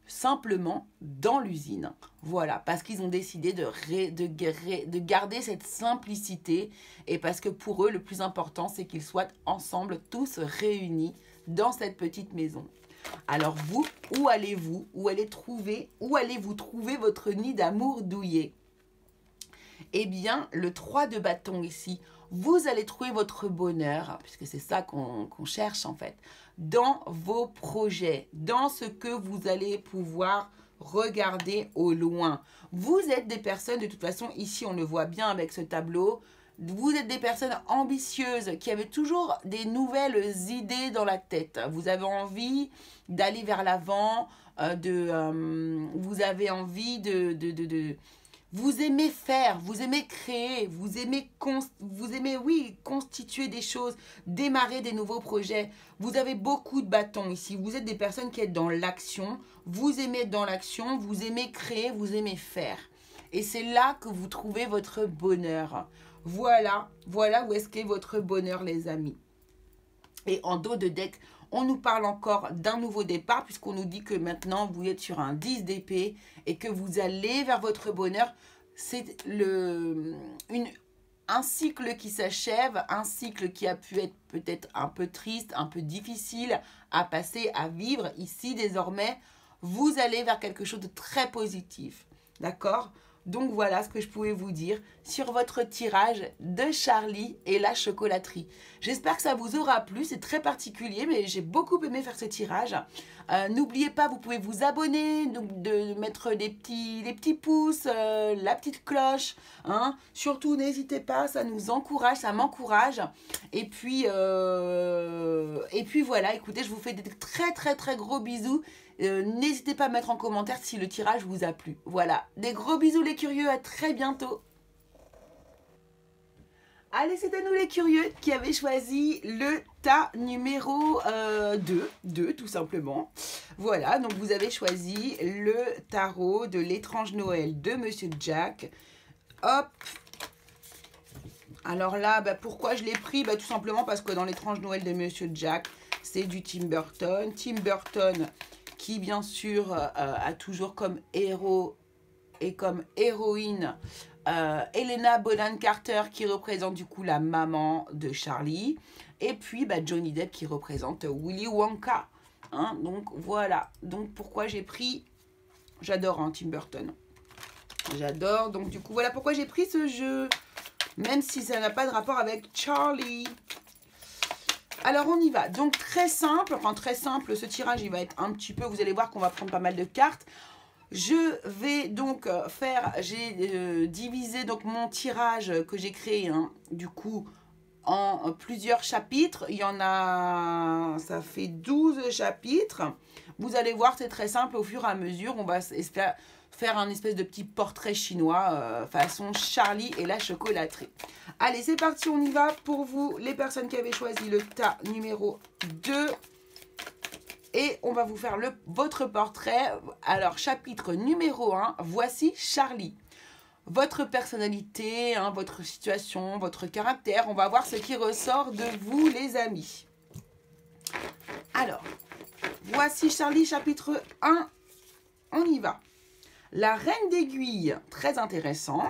simplement dans l'usine. Voilà, parce qu'ils ont décidé de garder cette simplicité et parce que pour eux, le plus important, c'est qu'ils soient ensemble, tous réunis dans cette petite maison. Alors vous, où allez-vous? Où allez-vous trouver votre nid d'amour douillet? Eh bien, le 3 de bâton ici, vous allez trouver votre bonheur, puisque c'est ça qu'on cherche en fait, dans vos projets, dans ce que vous allez pouvoir regarder au loin. Vous êtes des personnes, de toute façon, ici on le voit bien avec ce tableau, vous êtes des personnes ambitieuses qui avaient toujours des nouvelles idées dans la tête. Vous avez envie d'aller vers l'avant, vous avez envie vous aimez faire, vous aimez créer, vous aimez, oui, constituer des choses, démarrer des nouveaux projets. Vous avez beaucoup de bâtons ici. Vous êtes des personnes qui êtes dans l'action. Vous aimez être dans l'action, vous aimez créer, vous aimez faire. Et c'est là que vous trouvez votre bonheur. Voilà où est-ce qu'est votre bonheur, les amis. Et en dos de deck, on nous parle encore d'un nouveau départ puisqu'on nous dit que maintenant vous êtes sur un 10 d'épée et que vous allez vers votre bonheur. C'est un cycle qui s'achève, un cycle qui a pu être peut-être un peu triste, un peu difficile à passer, à vivre. Ici, désormais, vous allez vers quelque chose de très positif. D'accord ? Donc voilà ce que je pouvais vous dire sur votre tirage de Charlie et la chocolaterie. J'espère que ça vous aura plu, c'est très particulier mais j'ai beaucoup aimé faire ce tirage. N'oubliez pas, vous pouvez vous abonner, de mettre les petits pouces, la petite cloche. Hein. Surtout n'hésitez pas, ça nous encourage, ça m'encourage. Et puis voilà, écoutez, je vous fais des très gros bisous. N'hésitez pas à mettre en commentaire si le tirage vous a plu. Voilà, des gros bisous les curieux, à très bientôt. Allez, c'est à nous les curieux qui avaient choisi le tas numéro 2 tout simplement. Voilà, donc vous avez choisi le tarot de l'étrange Noël de Monsieur Jack. Hop. Alors là, pourquoi je l'ai pris? Tout simplement parce que dans l'étrange Noël de Monsieur Jack, c'est du Tim Burton. Tim Burton qui bien sûr a toujours comme héros et comme héroïne Helena Bonham Carter qui représente du coup la maman de Charlie. Et puis Johnny Depp qui représente Willy Wonka. Hein, donc voilà, donc pourquoi j'ai pris, j'adore Tim Burton. J'adore, donc du coup voilà pourquoi j'ai pris ce jeu. Même si ça n'a pas de rapport avec Charlie. Alors on y va, donc très simple, ce tirage il va être un petit peu, vous allez voir qu'on va prendre pas mal de cartes. Je vais donc j'ai divisé donc mon tirage que j'ai créé du coup en plusieurs chapitres. Il y en a, ça fait 12 chapitres. Vous allez voir, c'est très simple, au fur et à mesure, on va faire un espèce de petit portrait chinois façon Charlie et la chocolaterie. Allez, c'est parti, on y va. Pour vous, les personnes qui avaient choisi le tas numéro 2. Et on va vous faire votre portrait. Alors, chapitre numéro 1, voici Charlie. Votre personnalité, votre situation, votre caractère. On va voir ce qui ressort de vous, les amis. Alors, voici Charlie, chapitre 1. On y va. La reine d'aiguille, très intéressant.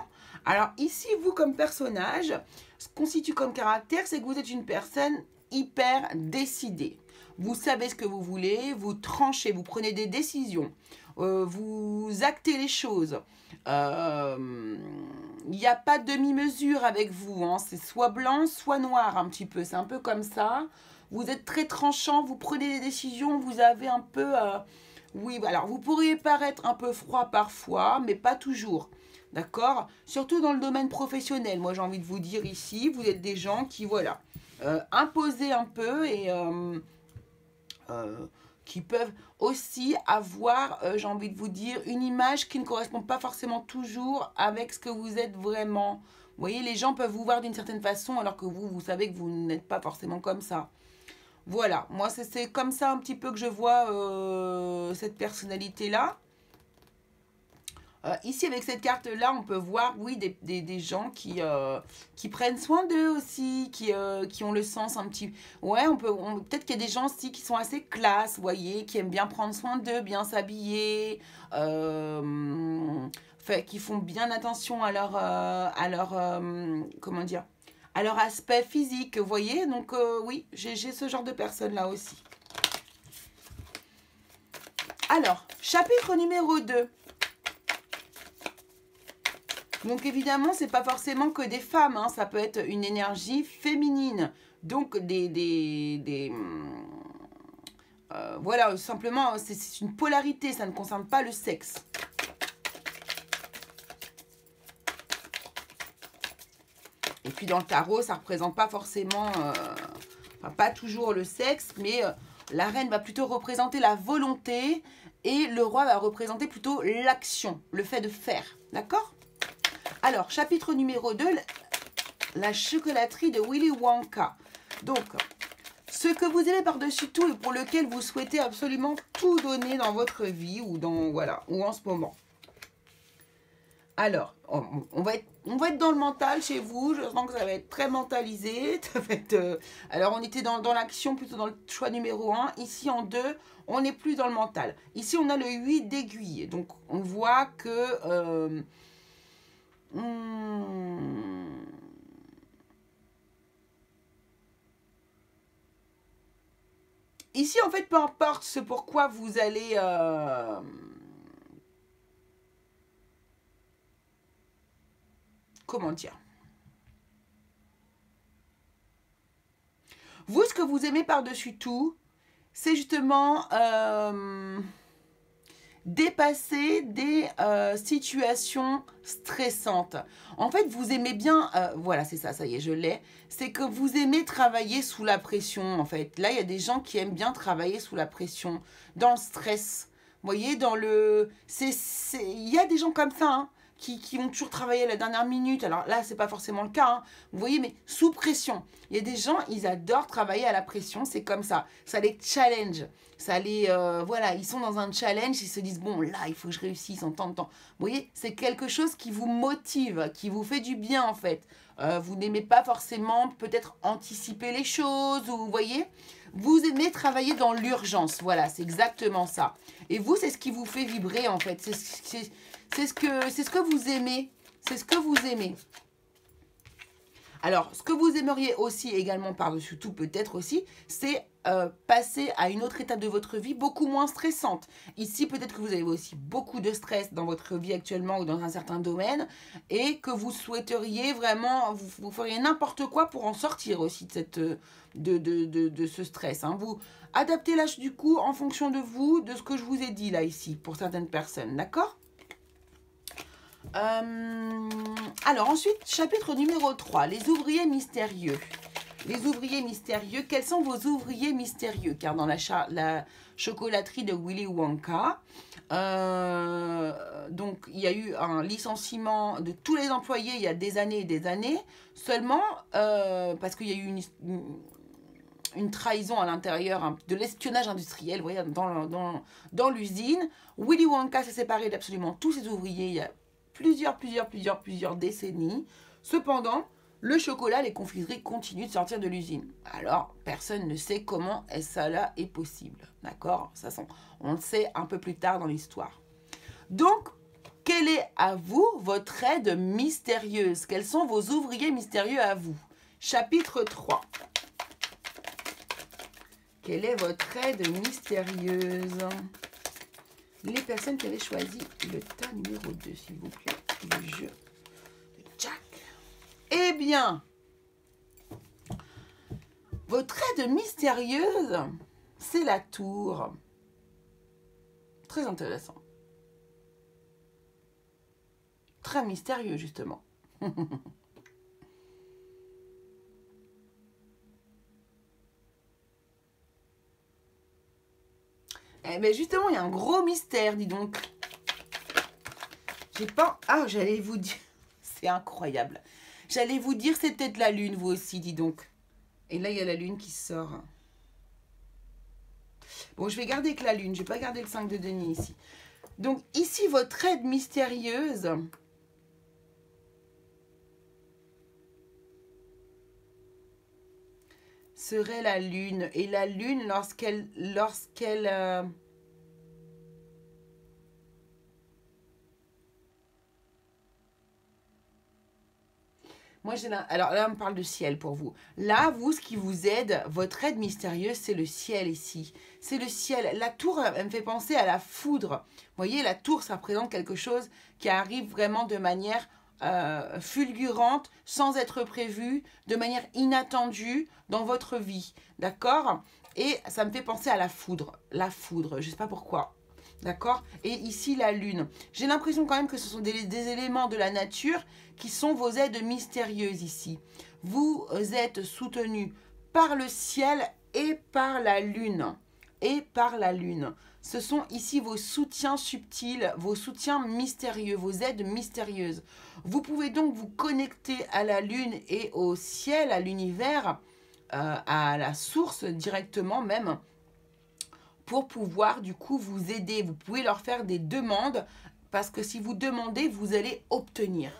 Alors ici, vous comme personnage, ce qu'on situe comme caractère, c'est que vous êtes une personne hyper décidée. Vous savez ce que vous voulez, vous tranchez, vous prenez des décisions, vous actez les choses. Il n'y a pas de demi-mesure avec vous, c'est soit blanc, soit noir un petit peu. C'est un peu comme ça. Vous êtes très tranchant, vous prenez des décisions, vous avez un peu... oui, alors vous pourriez paraître un peu froid parfois, mais pas toujours. D'accord? Surtout dans le domaine professionnel. Moi, j'ai envie de vous dire ici, vous êtes des gens qui, voilà, imposés un peu et qui peuvent aussi avoir, j'ai envie de vous dire, une image qui ne correspond pas forcément toujours avec ce que vous êtes vraiment. Vous voyez, les gens peuvent vous voir d'une certaine façon alors que vous savez que vous n'êtes pas forcément comme ça. Voilà, moi c'est comme ça un petit peu que je vois cette personnalité-là. Ici, avec cette carte-là, on peut voir, oui, des gens qui prennent soin d'eux aussi, qui ont le sens un petit... Ouais, peut-être qu'il y a des gens aussi qui sont assez classe, vous voyez, qui aiment bien prendre soin d'eux, bien s'habiller, qui font bien attention à leur comment dire, à leur aspect physique, vous voyez. Donc, oui, j'ai ce genre de personnes-là aussi. Alors, chapitre numéro 2. Donc évidemment, c'est pas forcément que des femmes, hein, ça peut être une énergie féminine. Donc voilà, simplement, c'est une polarité, ça ne concerne pas le sexe. Et puis dans le tarot, ça ne représente pas forcément, enfin, pas toujours le sexe, mais la reine va plutôt représenter la volonté et le roi va représenter plutôt l'action, le fait de faire. D'accord? Alors, chapitre numéro 2, la chocolaterie de Willy Wonka. Donc, ce que vous aimez par-dessus tout et pour lequel vous souhaitez absolument tout donner dans votre vie ou dans voilà, ou en ce moment. Alors, on va être dans le mental chez vous. Je sens que ça va être très mentalisé. Ça va être, alors, on était dans l'action, plutôt dans le choix numéro 1. Ici, en 2, on est plus dans le mental. Ici, on a le 8 d'aiguille. Donc, on voit que... Ici, en fait, peu importe ce pourquoi vous allez... Comment dire? Vous, ce que vous aimez par-dessus tout, c'est justement dépasser des situations stressantes. En fait, vous aimez bien... voilà, c'est ça, ça y est, je l'ai. C'est que vous aimez travailler sous la pression, en fait. Là, il y a des gens qui aiment bien travailler sous la pression, dans le stress. Vous voyez, dans le... Il y a des gens comme ça, hein, qui vont toujours travailler à la dernière minute. Alors là, c'est pas forcément le cas, hein. Vous voyez, mais sous pression. Il y a des gens, ils adorent travailler à la pression, c'est comme ça. Ça les challenge. Ça les... voilà, ils sont dans un challenge, ils se disent, bon, là, il faut que je réussisse en tant de temps. Vous voyez, c'est quelque chose qui vous motive, qui vous fait du bien, en fait. Vous n'aimez pas forcément peut-être anticiper les choses, ou vous voyez, vous aimez travailler dans l'urgence. Voilà, c'est exactement ça. Et vous, c'est ce qui vous fait vibrer, en fait. C'est ce que vous aimez. C'est ce que vous aimez. Alors, ce que vous aimeriez aussi également par-dessus tout, peut-être aussi, c'est passer à une autre étape de votre vie beaucoup moins stressante. Ici, peut-être que vous avez aussi beaucoup de stress dans votre vie actuellement ou dans un certain domaine et que vous souhaiteriez vraiment, vous feriez n'importe quoi pour en sortir aussi de, cette, de ce stress. Hein. Vous adaptez l'âge du coup en fonction de vous, de ce que je vous ai dit là ici, pour certaines personnes, d'accord ? Alors ensuite, chapitre numéro 3, les ouvriers mystérieux. Les ouvriers mystérieux, quels sont vos ouvriers mystérieux? Car dans la chocolaterie de Willy Wonka, donc il y a eu un licenciement de tous les employés il y a des années et des années, seulement parce qu'il y a eu une trahison à l'intérieur, hein, de l'espionnage industriel, vous voyez, dans l'usine. Willy Wonka s'est séparé d'absolument tous ses ouvriers il y a plusieurs décennies. Cependant, le chocolat, les confiseries continuent de sortir de l'usine. Alors, personne ne sait comment cela est possible. D'accord? On le sait un peu plus tard dans l'histoire. Donc, quelle est à vous votre aide mystérieuse? Quels sont vos ouvriers mystérieux à vous? Chapitre 3. Quelle est votre aide mystérieuse? Les personnes qui avaient choisi le tas numéro 2, s'il vous plaît, le jeu de Jack. Eh bien, votre aide mystérieuse, c'est la tour. Très intéressant. Très mystérieux, justement. Eh bien, justement, il y a un gros mystère, dis donc. J'ai pas... Ah, j'allais vous dire... C'est incroyable. J'allais vous dire, c'est peut-être la lune, vous aussi, dis donc. Et là, il y a la lune qui sort. Bon, je vais garder que la lune. Je vais pas garder le 5 de denier ici. Donc, ici, votre aide mystérieuse... serait la lune. Et la lune, lorsqu'elle Moi, alors là, on parle de ciel pour vous. Là, vous, ce qui vous aide, votre aide mystérieuse, c'est le ciel ici. C'est le ciel. La tour, elle me fait penser à la foudre. Vous voyez, la tour, ça représente quelque chose qui arrive vraiment de manière fulgurante, sans être prévu, de manière inattendue dans votre vie. D'accord? Et ça me fait penser à la foudre. La foudre, je ne sais pas pourquoi. D'accord? Et ici, la lune. J'ai l'impression quand même que ce sont des éléments de la nature qui sont vos aides mystérieuses ici. Vous êtes soutenus par le ciel et par la lune. Et par la lune. Ce sont ici vos soutiens subtils, vos soutiens mystérieux, vos aides mystérieuses. Vous pouvez donc vous connecter à la lune et au ciel, à l'univers, à la source directement même, pour pouvoir du coup vous aider. Vous pouvez leur faire des demandes parce que si vous demandez, vous allez obtenir.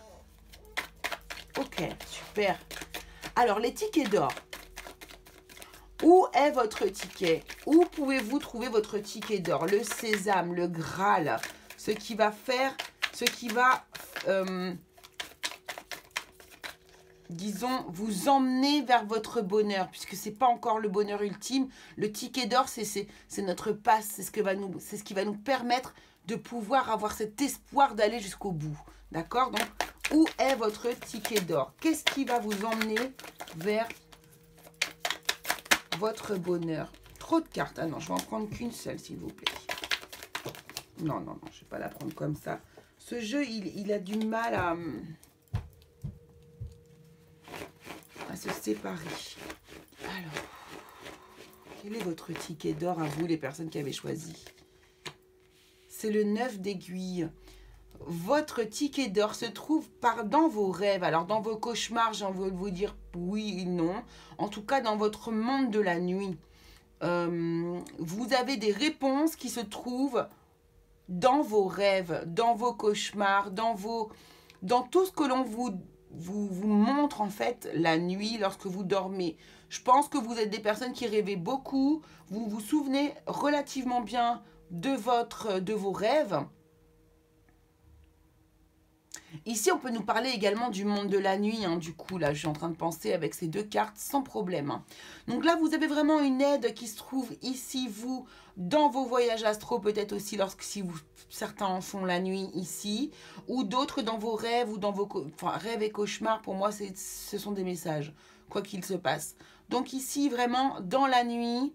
Ok, super. Alors, les tickets d'or. Où est votre ticket? Où pouvez-vous trouver votre ticket d'or? Le sésame, le Graal, ce qui va faire, ce qui va, disons, vous emmener vers votre bonheur, puisque ce n'est pas encore le bonheur ultime. Le ticket d'or, c'est notre passe, c'est ce qui va nous permettre de pouvoir avoir cet espoir d'aller jusqu'au bout. D'accord? Donc, où est votre ticket d'or? Qu'est-ce qui va vous emmener vers votre bonheur? Trop de cartes. Ah non, je vais en prendre qu'une seule, s'il vous plaît. Non, non, non, je ne vais pas la prendre comme ça. Ce jeu, il a du mal à se séparer. Alors, quel est votre ticket d'or à vous, les personnes qui avez choisi? C'est le 9 d'aiguille. Votre ticket d'or se trouve dans vos rêves. Alors, dans vos cauchemars, j'ai envie de vous dire oui et non. En tout cas, dans votre monde de la nuit. Vous avez des réponses qui se trouvent dans vos rêves, dans vos cauchemars, dans tout ce que l'on vous montre en fait la nuit lorsque vous dormez. Je pense que vous êtes des personnes qui rêvez beaucoup. Vous vous souvenez relativement bien de vos rêves. Ici, on peut nous parler également du monde de la nuit. Hein, du coup, là, je suis en train de penser avec ces deux cartes sans problème. Hein. Donc là, vous avez vraiment une aide qui se trouve ici, vous, dans vos voyages astro, peut-être aussi certains en font la nuit ici, ou d'autres dans vos rêves ou dans vos rêves et cauchemars. Pour moi, ce sont des messages, quoi qu'il se passe. Donc ici, vraiment, dans la nuit,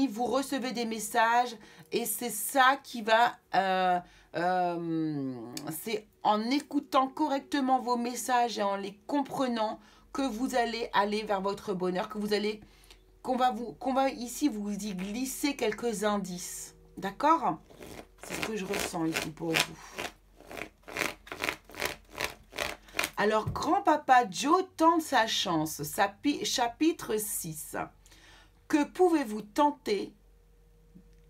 vous recevez des messages et c'est ça qui va... c'est en écoutant correctement vos messages et en les comprenant que vous allez aller vers votre bonheur, qu'on va ici vous y glisser quelques indices. D'accord? C'est ce que je ressens ici pour vous. Alors, grand-papa Joe tente sa chance, chapitre 6. Que pouvez-vous tenter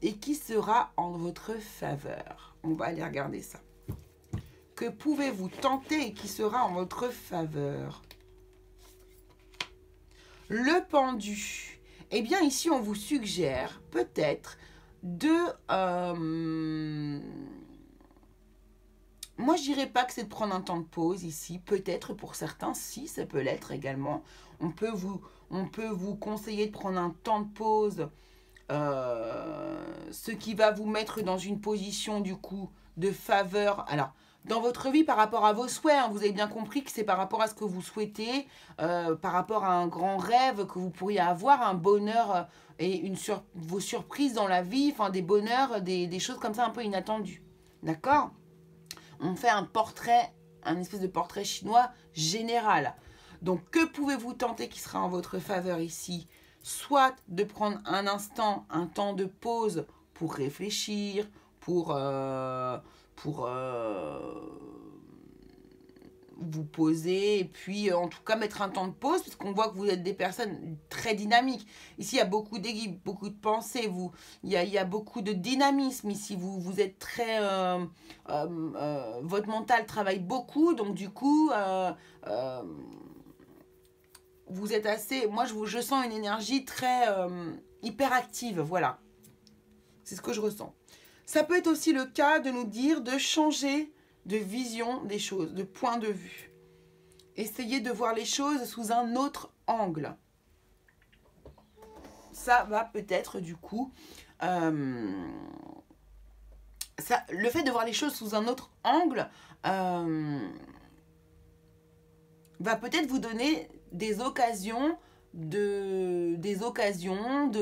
et qui sera en votre faveur? On va aller regarder ça. Que pouvez-vous tenter et qui sera en votre faveur? Le pendu. Eh bien, ici, on vous suggère peut-être de... moi, je dirais pas que c'est de prendre un temps de pause ici. Peut-être pour certains, si, ça peut l'être également. On peut vous conseiller de prendre un temps de pause, ce qui va vous mettre dans une position, du coup, de faveur. Alors, dans votre vie, par rapport à vos souhaits, hein, vous avez bien compris que c'est par rapport à ce que vous souhaitez, par rapport à un grand rêve que vous pourriez avoir, un bonheur et vos surprises dans la vie, enfin des bonheurs, des choses comme ça un peu inattendues. D'accord? On fait un espèce de portrait chinois général. Donc, que pouvez-vous tenter qui sera en votre faveur ici? Soit de prendre un instant, un temps de pause pour réfléchir, pour vous poser et puis en tout cas mettre un temps de pause puisqu'on voit que vous êtes des personnes très dynamiques. Ici, il y a beaucoup d'équipes, beaucoup de pensées, il y a beaucoup de dynamisme ici. Vous êtes très... votre mental travaille beaucoup, donc du coup... vous êtes assez... Moi, je sens une énergie très hyperactive, voilà. C'est ce que je ressens. Ça peut être aussi le cas de nous dire de changer de vision des choses, de point de vue. Essayez de voir les choses sous un autre angle. Ça va peut-être du coup... le fait de voir les choses sous un autre angle va peut-être vous donner des occasions de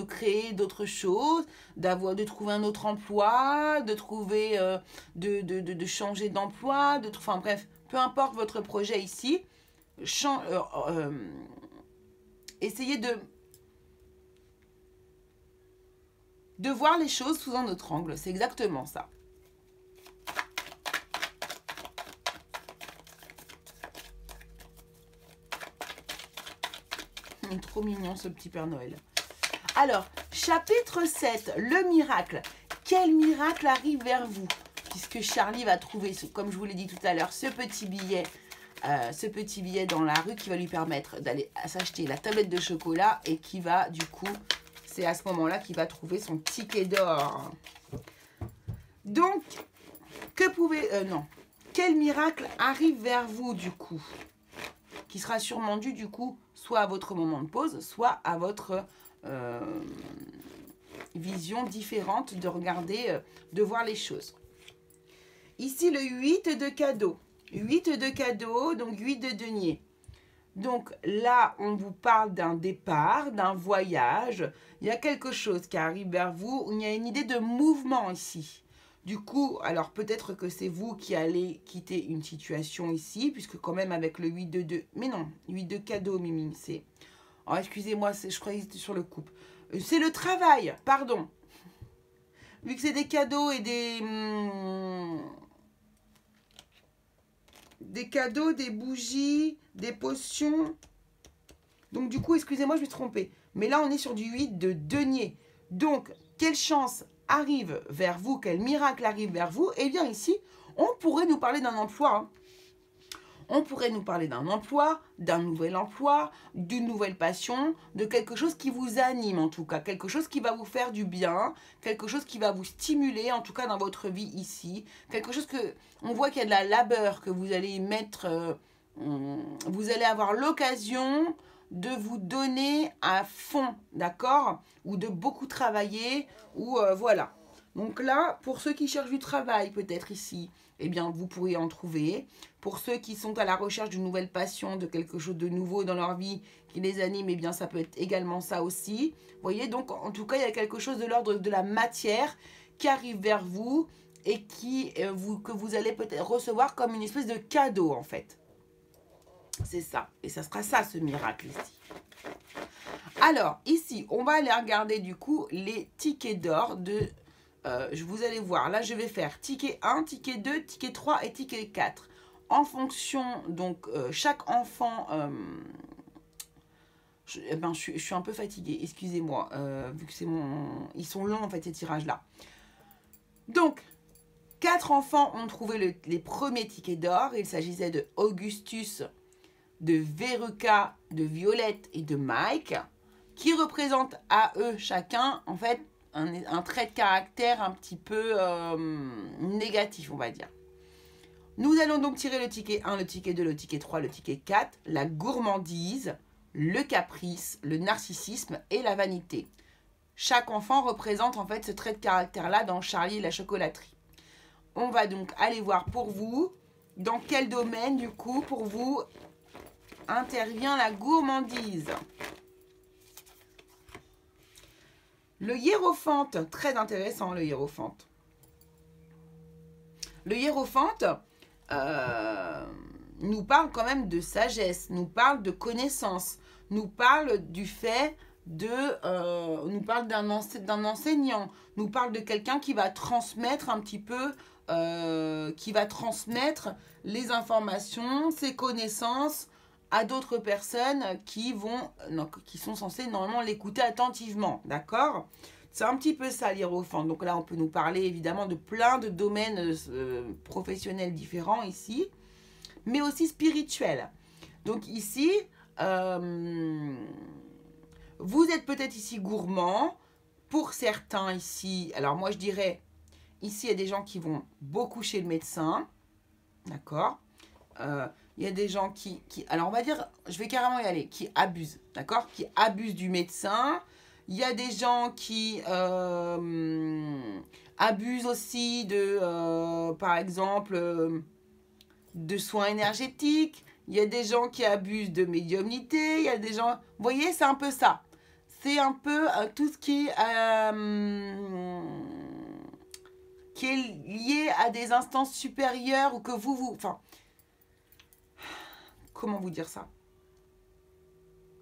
créer d'autres choses, de trouver un autre emploi, de trouver de changer d'emploi, enfin bref, peu importe votre projet ici, essayez de voir les choses sous un autre angle, c'est exactement ça. Trop mignon ce petit Père Noël. Alors, chapitre 7, le miracle. Quel miracle arrive vers vous? Puisque Charlie va trouver, comme je vous l'ai dit tout à l'heure, ce petit billet dans la rue qui va lui permettre d'aller s'acheter la tablette de chocolat et qui va, du coup, c'est à ce moment-là qu'il va trouver son ticket d'or. Donc, quel miracle arrive vers vous, du coup? Qui sera sûrement dû, du coup, soit à votre moment de pause, soit à votre vision différente de regarder, de voir les choses. Ici, le 8 de cadeaux. 8 de cadeaux, donc 8 de deniers. Donc là, on vous parle d'un départ, d'un voyage. Il y a quelque chose qui arrive vers vous. Il y a une idée de mouvement ici. Du coup, alors peut-être que c'est vous qui allez quitter une situation ici, puisque quand même avec le 8 de... Mais non, 8 de cadeaux, Mimi, c'est... Oh, excusez-moi, je croyais que c'était sur le couple. C'est le travail, pardon. Vu que c'est des cadeaux et des cadeaux, des bougies, des potions. Donc du coup, excusez-moi, je me suis trompée. Mais là, on est sur du 8 de deniers. Donc, quelle chance arrive vers vous, quel miracle arrive vers vous? Eh bien ici, on pourrait nous parler d'un emploi. Hein. On pourrait nous parler d'un emploi, d'un nouvel emploi, d'une nouvelle passion, de quelque chose qui vous anime en tout cas, quelque chose qui va vous faire du bien, quelque chose qui va vous stimuler en tout cas dans votre vie ici, quelque chose que, on voit qu'il y a de la labeur que vous allez mettre, vous allez avoir l'occasion de vous donner à fond, d'accord? Ou de beaucoup travailler, ou voilà. Donc là, pour ceux qui cherchent du travail peut-être ici, eh bien vous pourriez en trouver. Pour ceux qui sont à la recherche d'une nouvelle passion, de quelque chose de nouveau dans leur vie qui les anime, eh bien ça peut être également ça aussi. Vous voyez, donc en tout cas, il y a quelque chose de l'ordre de la matière qui arrive vers vous et que vous allez peut-être recevoir comme une espèce de cadeau en fait. C'est ça. Et ça sera ça, ce miracle ici. Alors, ici, on va aller regarder du coup les tickets d'or de... vous allez voir, là je vais faire ticket 1, ticket 2, ticket 3 et ticket 4. En fonction, donc chaque enfant... je suis un peu fatiguée, excusez-moi, vu que c'est mon... Ils sont longs en fait ces tirages-là. Donc, 4 enfants ont trouvé les premiers tickets d'or. Il s'agissait de Augustus, de Veruca, de Violette et de Mike, qui représentent à eux chacun, en fait, un trait de caractère un petit peu négatif, on va dire. Nous allons donc tirer le ticket 1, le ticket 2, le ticket 3, le ticket 4, la gourmandise, le caprice, le narcissisme et la vanité. Chaque enfant représente en fait ce trait de caractère-là dans Charlie et la chocolaterie. On va donc aller voir pour vous, dans quel domaine du coup, pour vous, intervient la gourmandise. Le hiérophante, très intéressant le hiérophante. Le hiérophante nous parle quand même de sagesse, nous parle de connaissance, nous parle du fait de... nous parle d'un enseignant, nous parle de quelqu'un qui va transmettre un petit peu, qui va transmettre les informations, ses connaissances à d'autres personnes qui sont censées normalement l'écouter attentivement, d'accord? C'est un petit peu ça l'hiérophante. Donc là, on peut nous parler évidemment de plein de domaines professionnels différents ici, mais aussi spirituels. Donc ici, vous êtes peut-être ici gourmand. Pour certains ici, alors moi je dirais, ici il y a des gens qui vont beaucoup chez le médecin, d'accord? Il y a des gens alors on va dire, je vais carrément y aller, qui abusent, d'accord? Qui abusent du médecin. Il y a des gens qui abusent aussi de, par exemple, de soins énergétiques. Il y a des gens qui abusent de médiumnité. Il y a des gens... Vous voyez, c'est un peu ça. C'est un peu tout ce qui est lié à des instances supérieures ou que enfin, comment vous dire ça?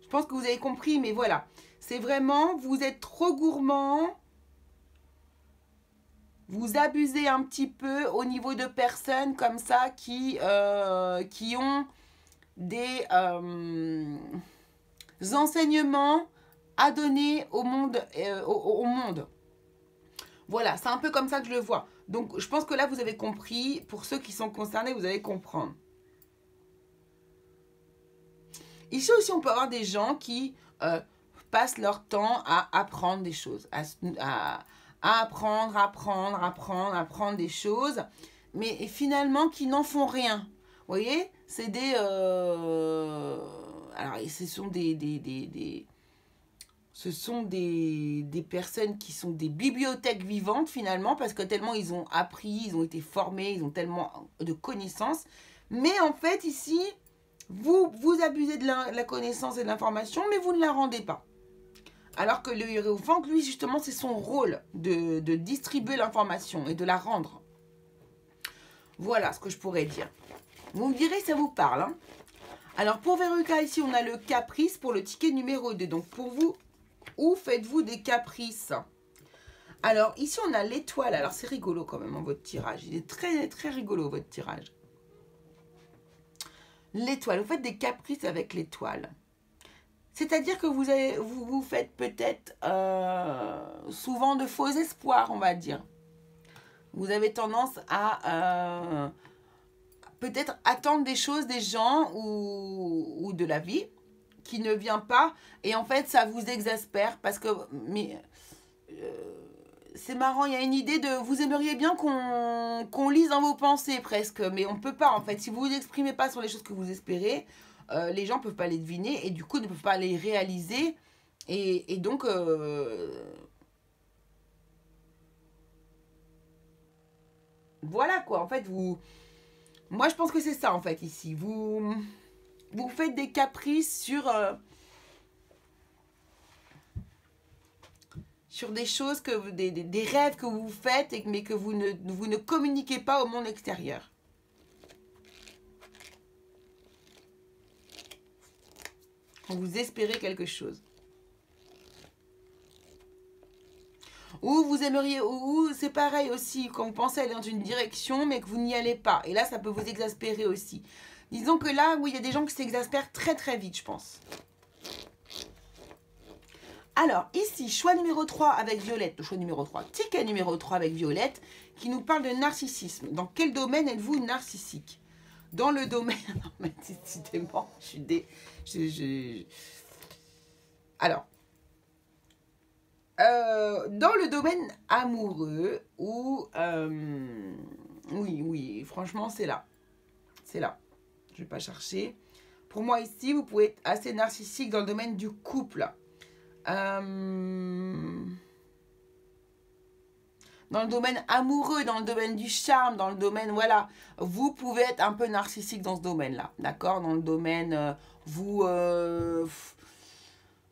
Je pense que vous avez compris, mais voilà. C'est vraiment, vous êtes trop gourmand, vous abusez un petit peu au niveau de personnes comme ça qui ont des enseignements à donner au monde. Au monde. Voilà, c'est un peu comme ça que je le vois. Donc, je pense que là, vous avez compris. Pour ceux qui sont concernés, vous allez comprendre. Ici aussi, on peut avoir des gens qui passent leur temps à apprendre des choses, à apprendre des choses, mais finalement qui n'en font rien. Vous voyez, c'est des... alors, ce sont ce sont des personnes qui sont des bibliothèques vivantes finalement, parce que tellement ils ont appris, ils ont été formés, ils ont tellement de connaissances. Mais en fait, ici, vous abusez de la connaissance et de l'information, mais vous ne la rendez pas. Alors que le hiérophante, lui, justement, c'est son rôle de distribuer l'information et de la rendre. Voilà ce que je pourrais dire. Vous me direz, ça vous parle, hein? Alors, pour Veruca, ici, on a le caprice pour le ticket numéro 2. Donc, pour vous, où faites-vous des caprices? Alors, ici, on a l'étoile. Alors, c'est rigolo quand même, hein, votre tirage. Il est très, très rigolo, votre tirage. L'étoile. Vous faites des caprices avec l'étoile. C'est-à-dire que vous faites peut-être souvent de faux espoirs, on va dire. Vous avez tendance à peut-être attendre des choses des gens ou de la vie qui ne vient pas. Et en fait, ça vous exaspère parce que... c'est marrant, il y a une idée de... Vous aimeriez bien qu'on lise dans vos pensées presque, mais on ne peut pas en fait. Si vous vous exprimez pas sur les choses que vous espérez, les gens ne peuvent pas les deviner et du coup ne peuvent pas les réaliser. Et donc... voilà quoi, en fait, vous... Moi, je pense que c'est ça en fait ici. Vous faites des caprices sur des choses, des rêves que vous faites, mais que vous ne communiquez pas au monde extérieur. Quand vous espérez quelque chose. Ou vous aimeriez, ou c'est pareil aussi, quand vous pensez aller dans une direction, mais que vous n'y allez pas. Et là, ça peut vous exaspérer aussi. Disons que là, oui, il y a des gens qui s'exaspèrent très très vite, je pense. Alors, ici, choix numéro 3 avec Violette, choix numéro 3, ticket numéro 3 avec Violette, qui nous parle de narcissisme. Dans quel domaine êtes-vous narcissique? Dans le domaine... Non, mais décidément, Alors, dans le domaine amoureux, ou... oui, franchement, c'est là. C'est là. Je ne vais pas chercher. Pour moi, ici, vous pouvez être assez narcissique dans le domaine du couple. Dans le domaine amoureux, dans le domaine du charme, dans le domaine, voilà, vous pouvez être un peu narcissique dans ce domaine-là, d'accord? Dans le domaine, enfin,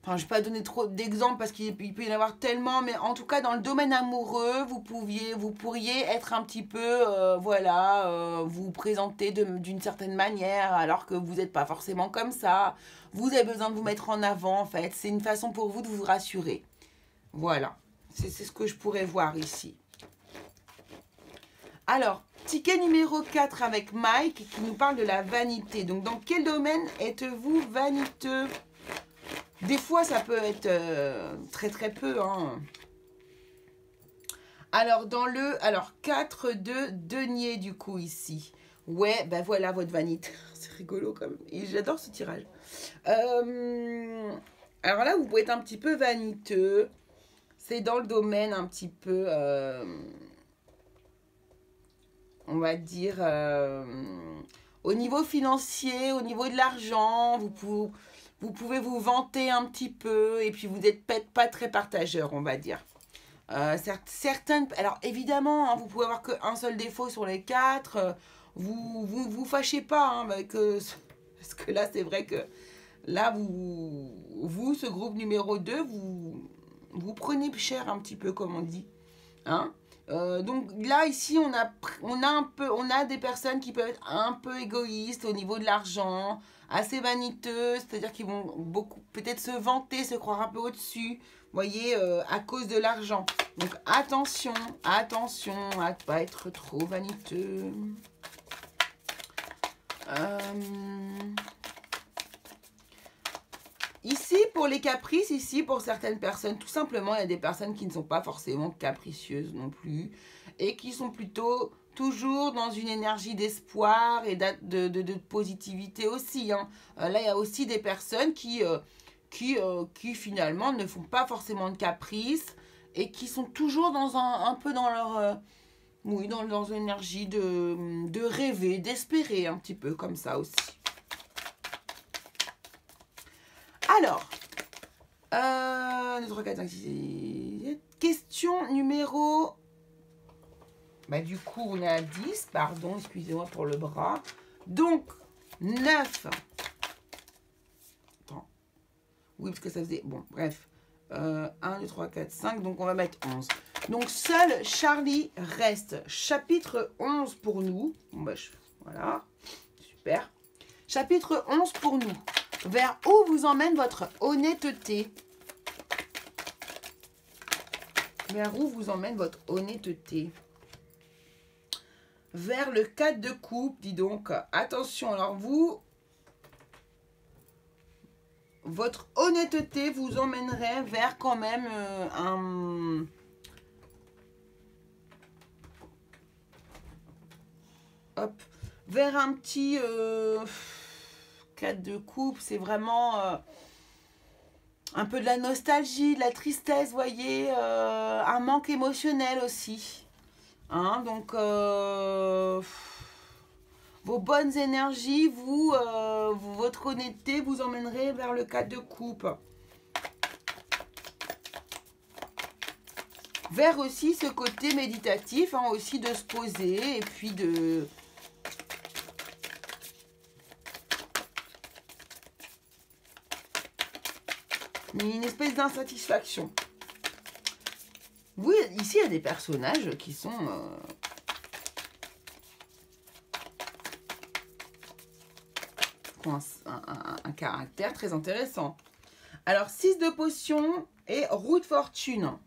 je ne vais pas donner trop d'exemples parce qu'il peut y en avoir tellement, mais en tout cas, dans le domaine amoureux, vous pourriez être un petit peu, vous présenter d'une certaine manière, alors que vous n'êtes pas forcément comme ça. Vous avez besoin de vous mettre en avant, en fait. C'est une façon pour vous de vous rassurer. Voilà. C'est ce que je pourrais voir ici. Alors, ticket numéro 4 avec Mike, qui nous parle de la vanité. Donc, dans quel domaine êtes-vous vaniteux? Des fois, ça peut être très très peu. Hein. Alors, 4 de denier, du coup, ici. Ouais, ben voilà votre vanité. C'est rigolo quand même. Et j'adore ce tirage. Alors là, vous pouvez être un petit peu vaniteux. C'est dans le domaine un petit peu... on va dire... au niveau financier, au niveau de l'argent, vous pouvez vous vanter un petit peu et puis vous n'êtes peut-être pas très partageur, on va dire. Certaines, alors évidemment, hein, vous pouvez avoir qu'un seul défaut sur les 4. Vous fâchez pas, hein, parce que là, c'est vrai que là, ce groupe numéro 2, vous prenez cher un petit peu, comme on dit. Hein. Donc là, ici, on a des personnes qui peuvent être un peu égoïstes au niveau de l'argent, assez vaniteuses, c'est-à-dire qu'ils vont beaucoup peut-être se vanter, se croire un peu au-dessus, voyez, à cause de l'argent. Donc attention, attention à ne pas être trop vaniteux. Ici, pour les caprices, ici, pour certaines personnes, tout simplement, il y a des personnes qui ne sont pas forcément capricieuses non plus et qui sont plutôt toujours dans une énergie d'espoir et de positivité aussi. Hein. Là, il y a aussi des personnes qui finalement ne font pas forcément de caprices et qui sont toujours dans un peu dans leur... oui, dans une énergie de rêver, d'espérer un petit peu comme ça aussi. Alors, 2, 3, 4, 5, 6, 7. Question numéro... Bah, du coup, on est à 10. Pardon, excusez-moi pour le bras. Donc, 9. Attends. Oui, parce que ça faisait... Bon, bref. 1, 2, 3, 4, 5. Donc, on va mettre 11. Donc, seul Charlie reste. Chapitre 11 pour nous. Bon, bah, voilà. Super. Chapitre 11 pour nous. Vers où vous emmène votre honnêteté? Vers où vous emmène votre honnêteté? Vers le 4 de coupe, dis donc. Attention, alors vous, votre honnêteté vous emmènerait vers quand même un... Hop. Vers un petit... 4 de coupe, c'est vraiment un peu de la nostalgie, de la tristesse, voyez, un manque émotionnel aussi. Hein, donc, vos bonnes énergies, votre honnêteté vous emmènerait vers le 4 de coupe. Vers aussi ce côté méditatif, hein, aussi de se poser et puis de... une espèce d'insatisfaction. Oui, ici, il y a des personnages qui sont... un caractère très intéressant. Alors, 6 de potion et roue de fortune.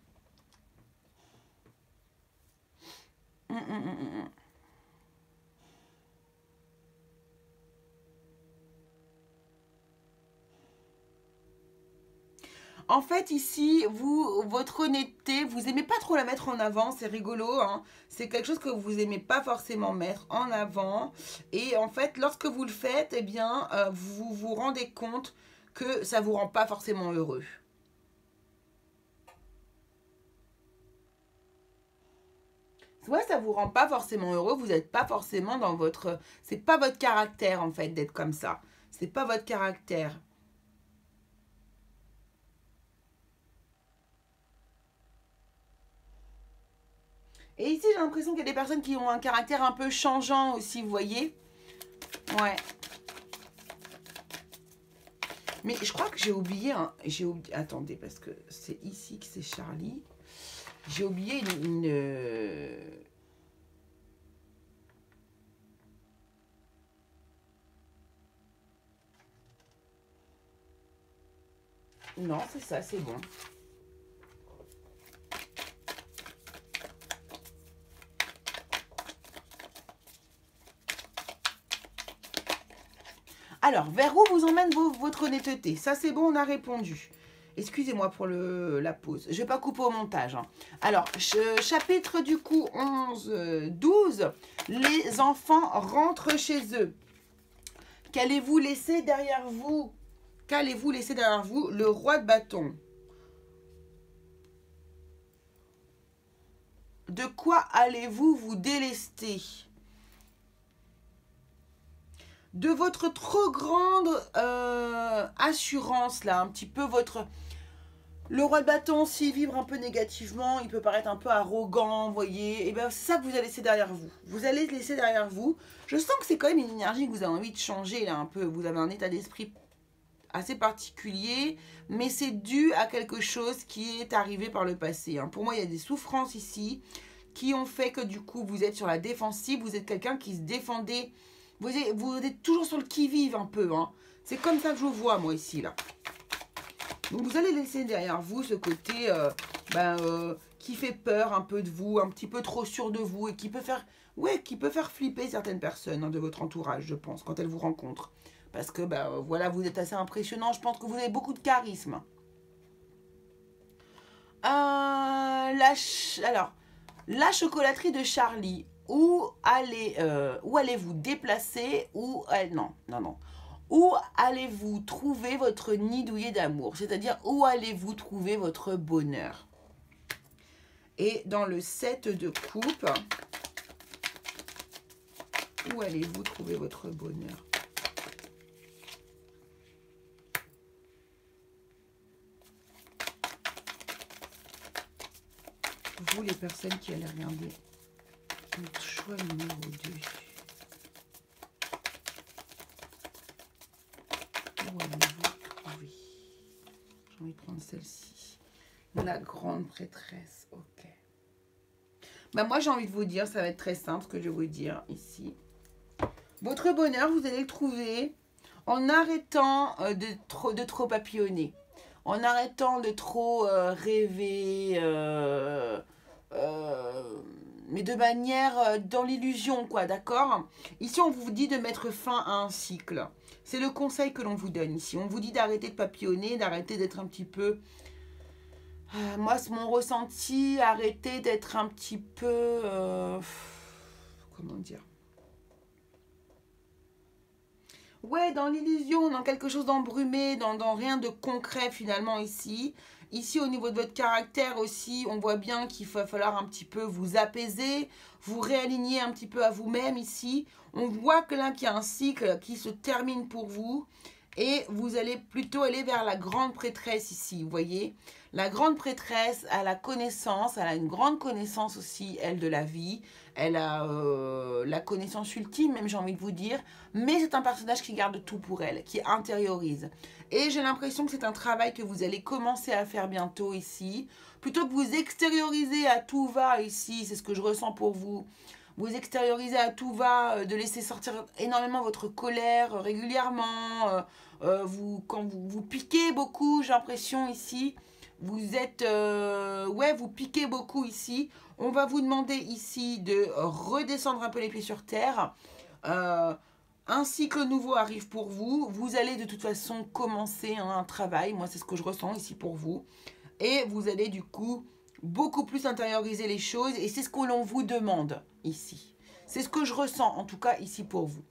En fait, ici, votre honnêteté, vous aimez pas trop la mettre en avant, c'est rigolo, hein. C'est quelque chose que vous aimez pas forcément mettre en avant. Et en fait, lorsque vous le faites, eh bien, vous vous rendez compte que ça vous rend pas forcément heureux. Soit ça vous rend pas forcément heureux, vous n'êtes pas forcément dans votre... C'est pas votre caractère, en fait, d'être comme ça. C'est pas votre caractère. Et ici, j'ai l'impression qu'il y a des personnes qui ont un caractère un peu changeant aussi, vous voyez? Ouais. Mais je crois que j'ai oublié... Attendez, parce que c'est ici que c'est Charlie. J'ai oublié Non, c'est ça, c'est bon. Alors, vers où vous emmène votre honnêteté? Ça, c'est bon, on a répondu. Excusez-moi pour la pause. Je ne vais pas couper au montage. Hein. Alors, chapitre du coup 11, 12. Les enfants rentrent chez eux. Qu'allez-vous laisser derrière vous? Qu'allez-vous laisser derrière vous? Le roi de bâton. De quoi allez-vous vous délester? de votre trop grande assurance, là, un petit peu votre... Le roi de bâton, s'il vibre un peu négativement, il peut paraître un peu arrogant, vous voyez. Et bien, c'est ça que vous allez laisser derrière vous. Vous allez le laisser derrière vous. Je sens que c'est quand même une énergie que vous avez envie de changer, là, un peu. Vous avez un état d'esprit assez particulier, mais c'est dû à quelque chose qui est arrivé par le passé. Hein. Pour moi, il y a des souffrances ici qui ont fait que, du coup, vous êtes sur la défensive. Vous êtes quelqu'un qui se défendait. Vous êtes toujours sur le qui-vive, un peu. Hein. C'est comme ça que je vous vois, moi, ici, là. Donc vous allez laisser derrière vous ce côté qui fait peur un peu de vous, un petit peu trop sûr de vous et qui peut faire flipper certaines personnes, hein, de votre entourage, je pense, quand elles vous rencontrent. Parce que voilà, vous êtes assez impressionnant, je pense que vous avez beaucoup de charisme. Alors, la chocolaterie de Charlie, où allez-vous déplacer non. Où allez-vous trouver votre nid douillet d'amour? C'est-à-dire, où allez-vous trouver votre bonheur? Et dans le 7 de coupe, où allez-vous trouver votre bonheur? Vous, les personnes qui allez regarder le choix numéro 2. Où allez-vous trouver? J'ai envie de prendre celle-ci. La grande prêtresse. Ok. Moi, j'ai envie de vous dire, ça va être très simple ce que je vais vous dire ici. Votre bonheur, vous allez le trouver en arrêtant de trop papillonner. En arrêtant de trop rêver, mais de manière dans l'illusion, quoi, d'accord? Ici, on vous dit de mettre fin à un cycle. C'est le conseil que l'on vous donne ici. On vous dit d'arrêter de papillonner, d'arrêter d'être un petit peu... moi, c'est mon ressenti, arrêter d'être un petit peu... comment dire? Ouais, dans l'illusion, dans quelque chose d'embrumé, dans rien de concret finalement ici. Ici, au niveau de votre caractère aussi, on voit bien qu'il va falloir un petit peu vous apaiser, vous réaligner un petit peu à vous-même ici. On voit que là, qu'il y a un cycle qui se termine pour vous. Et vous allez plutôt aller vers la grande prêtresse ici, vous voyez. La grande prêtresse a la connaissance, elle a une grande connaissance aussi, elle, de la vie. Elle a la connaissance ultime, même j'ai envie de vous dire. Mais c'est un personnage qui garde tout pour elle, qui intériorise. Et j'ai l'impression que c'est un travail que vous allez commencer à faire bientôt ici. Plutôt que vous extérioriser à tout va ici, c'est ce que je ressens pour vous. Vous extériorisez à tout va, de laisser sortir énormément votre colère régulièrement. Quand vous piquez beaucoup, j'ai l'impression ici. Vous êtes... vous piquez beaucoup ici. On va vous demander ici de redescendre un peu les pieds sur terre. Un cycle nouveau arrive pour vous. Vous allez de toute façon commencer un travail. Moi, c'est ce que je ressens ici pour vous. Et vous allez du coup beaucoup plus intérioriser les choses. Et c'est ce que l'on vous demande ici. C'est ce que je ressens en tout cas ici pour vous.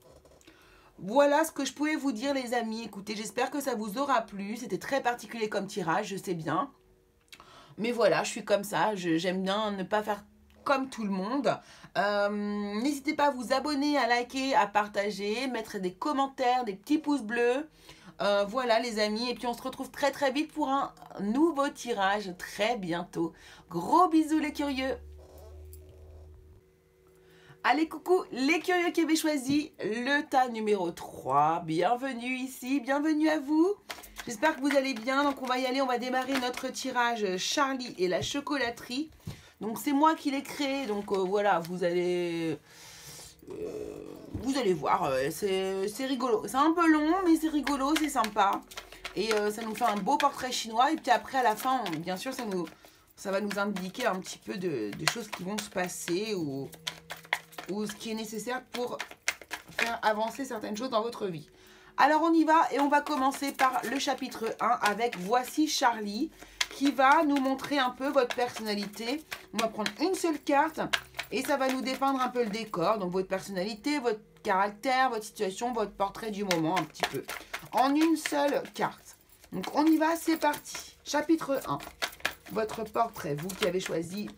Voilà ce que je pouvais vous dire les amis. Écoutez, j'espère que ça vous aura plu. C'était très particulier comme tirage, je sais bien. Mais voilà, je suis comme ça. J'aime bien ne pas faire comme tout le monde. N'hésitez pas à vous abonner, à liker, à partager, mettre des commentaires, des petits pouces bleus. Voilà les amis. Et puis on se retrouve très très vite pour un nouveau tirage très bientôt. Gros bisous les curieux. Allez, coucou les curieux qui avaient choisi le tas numéro 3. Bienvenue ici, bienvenue à vous. J'espère que vous allez bien. Donc, on va y aller, on va démarrer notre tirage Charlie et la chocolaterie. Donc, c'est moi qui l'ai créé. Donc, voilà, vous allez voir. C'est rigolo. C'est un peu long, mais c'est rigolo, c'est sympa. Et ça nous fait un beau portrait chinois. Et puis après, à la fin, bien sûr, ça va nous indiquer un petit peu de choses qui vont se passer ou ce qui est nécessaire pour faire avancer certaines choses dans votre vie. Alors on y va et on va commencer par le chapitre 1 avec Voici Charlie qui va nous montrer un peu votre personnalité. On va prendre une seule carte et ça va nous dépeindre un peu le décor. Donc votre personnalité, votre caractère, votre situation, votre portrait du moment un petit peu. En une seule carte. Donc on y va, c'est parti. Chapitre 1. Votre portrait, vous qui avez choisi.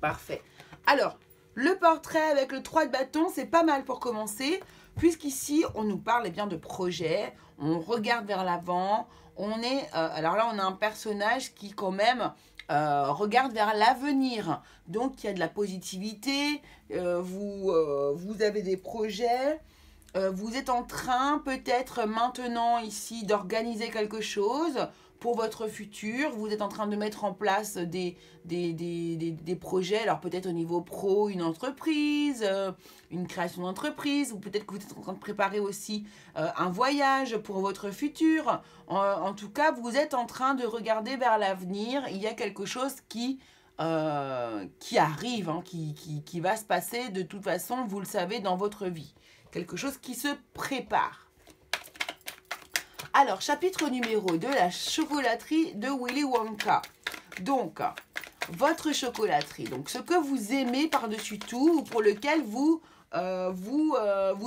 Parfait. Alors, Le portrait avec le 3 de bâton, c'est pas mal pour commencer, puisqu'ici, on nous parle eh bien, de projet, on regarde vers l'avant, on est... alors là, on a un personnage qui, quand même, regarde vers l'avenir. Donc, il y a de la positivité, vous avez des projets, vous êtes en train, peut-être maintenant, ici, d'organiser quelque chose pour votre futur. Vous êtes en train de mettre en place des projets, alors peut-être au niveau pro, une entreprise, une création d'entreprise, ou peut-être que vous êtes en train de préparer aussi un voyage pour votre futur. En tout cas, vous êtes en train de regarder vers l'avenir. Il y a quelque chose qui arrive, hein, qui va se passer de toute façon, vous le savez, dans votre vie. Quelque chose qui se prépare. Alors, chapitre numéro 2, la chocolaterie de Willy Wonka. Donc, votre chocolaterie. Donc, ce que vous aimez par-dessus tout, ou pour lequel vous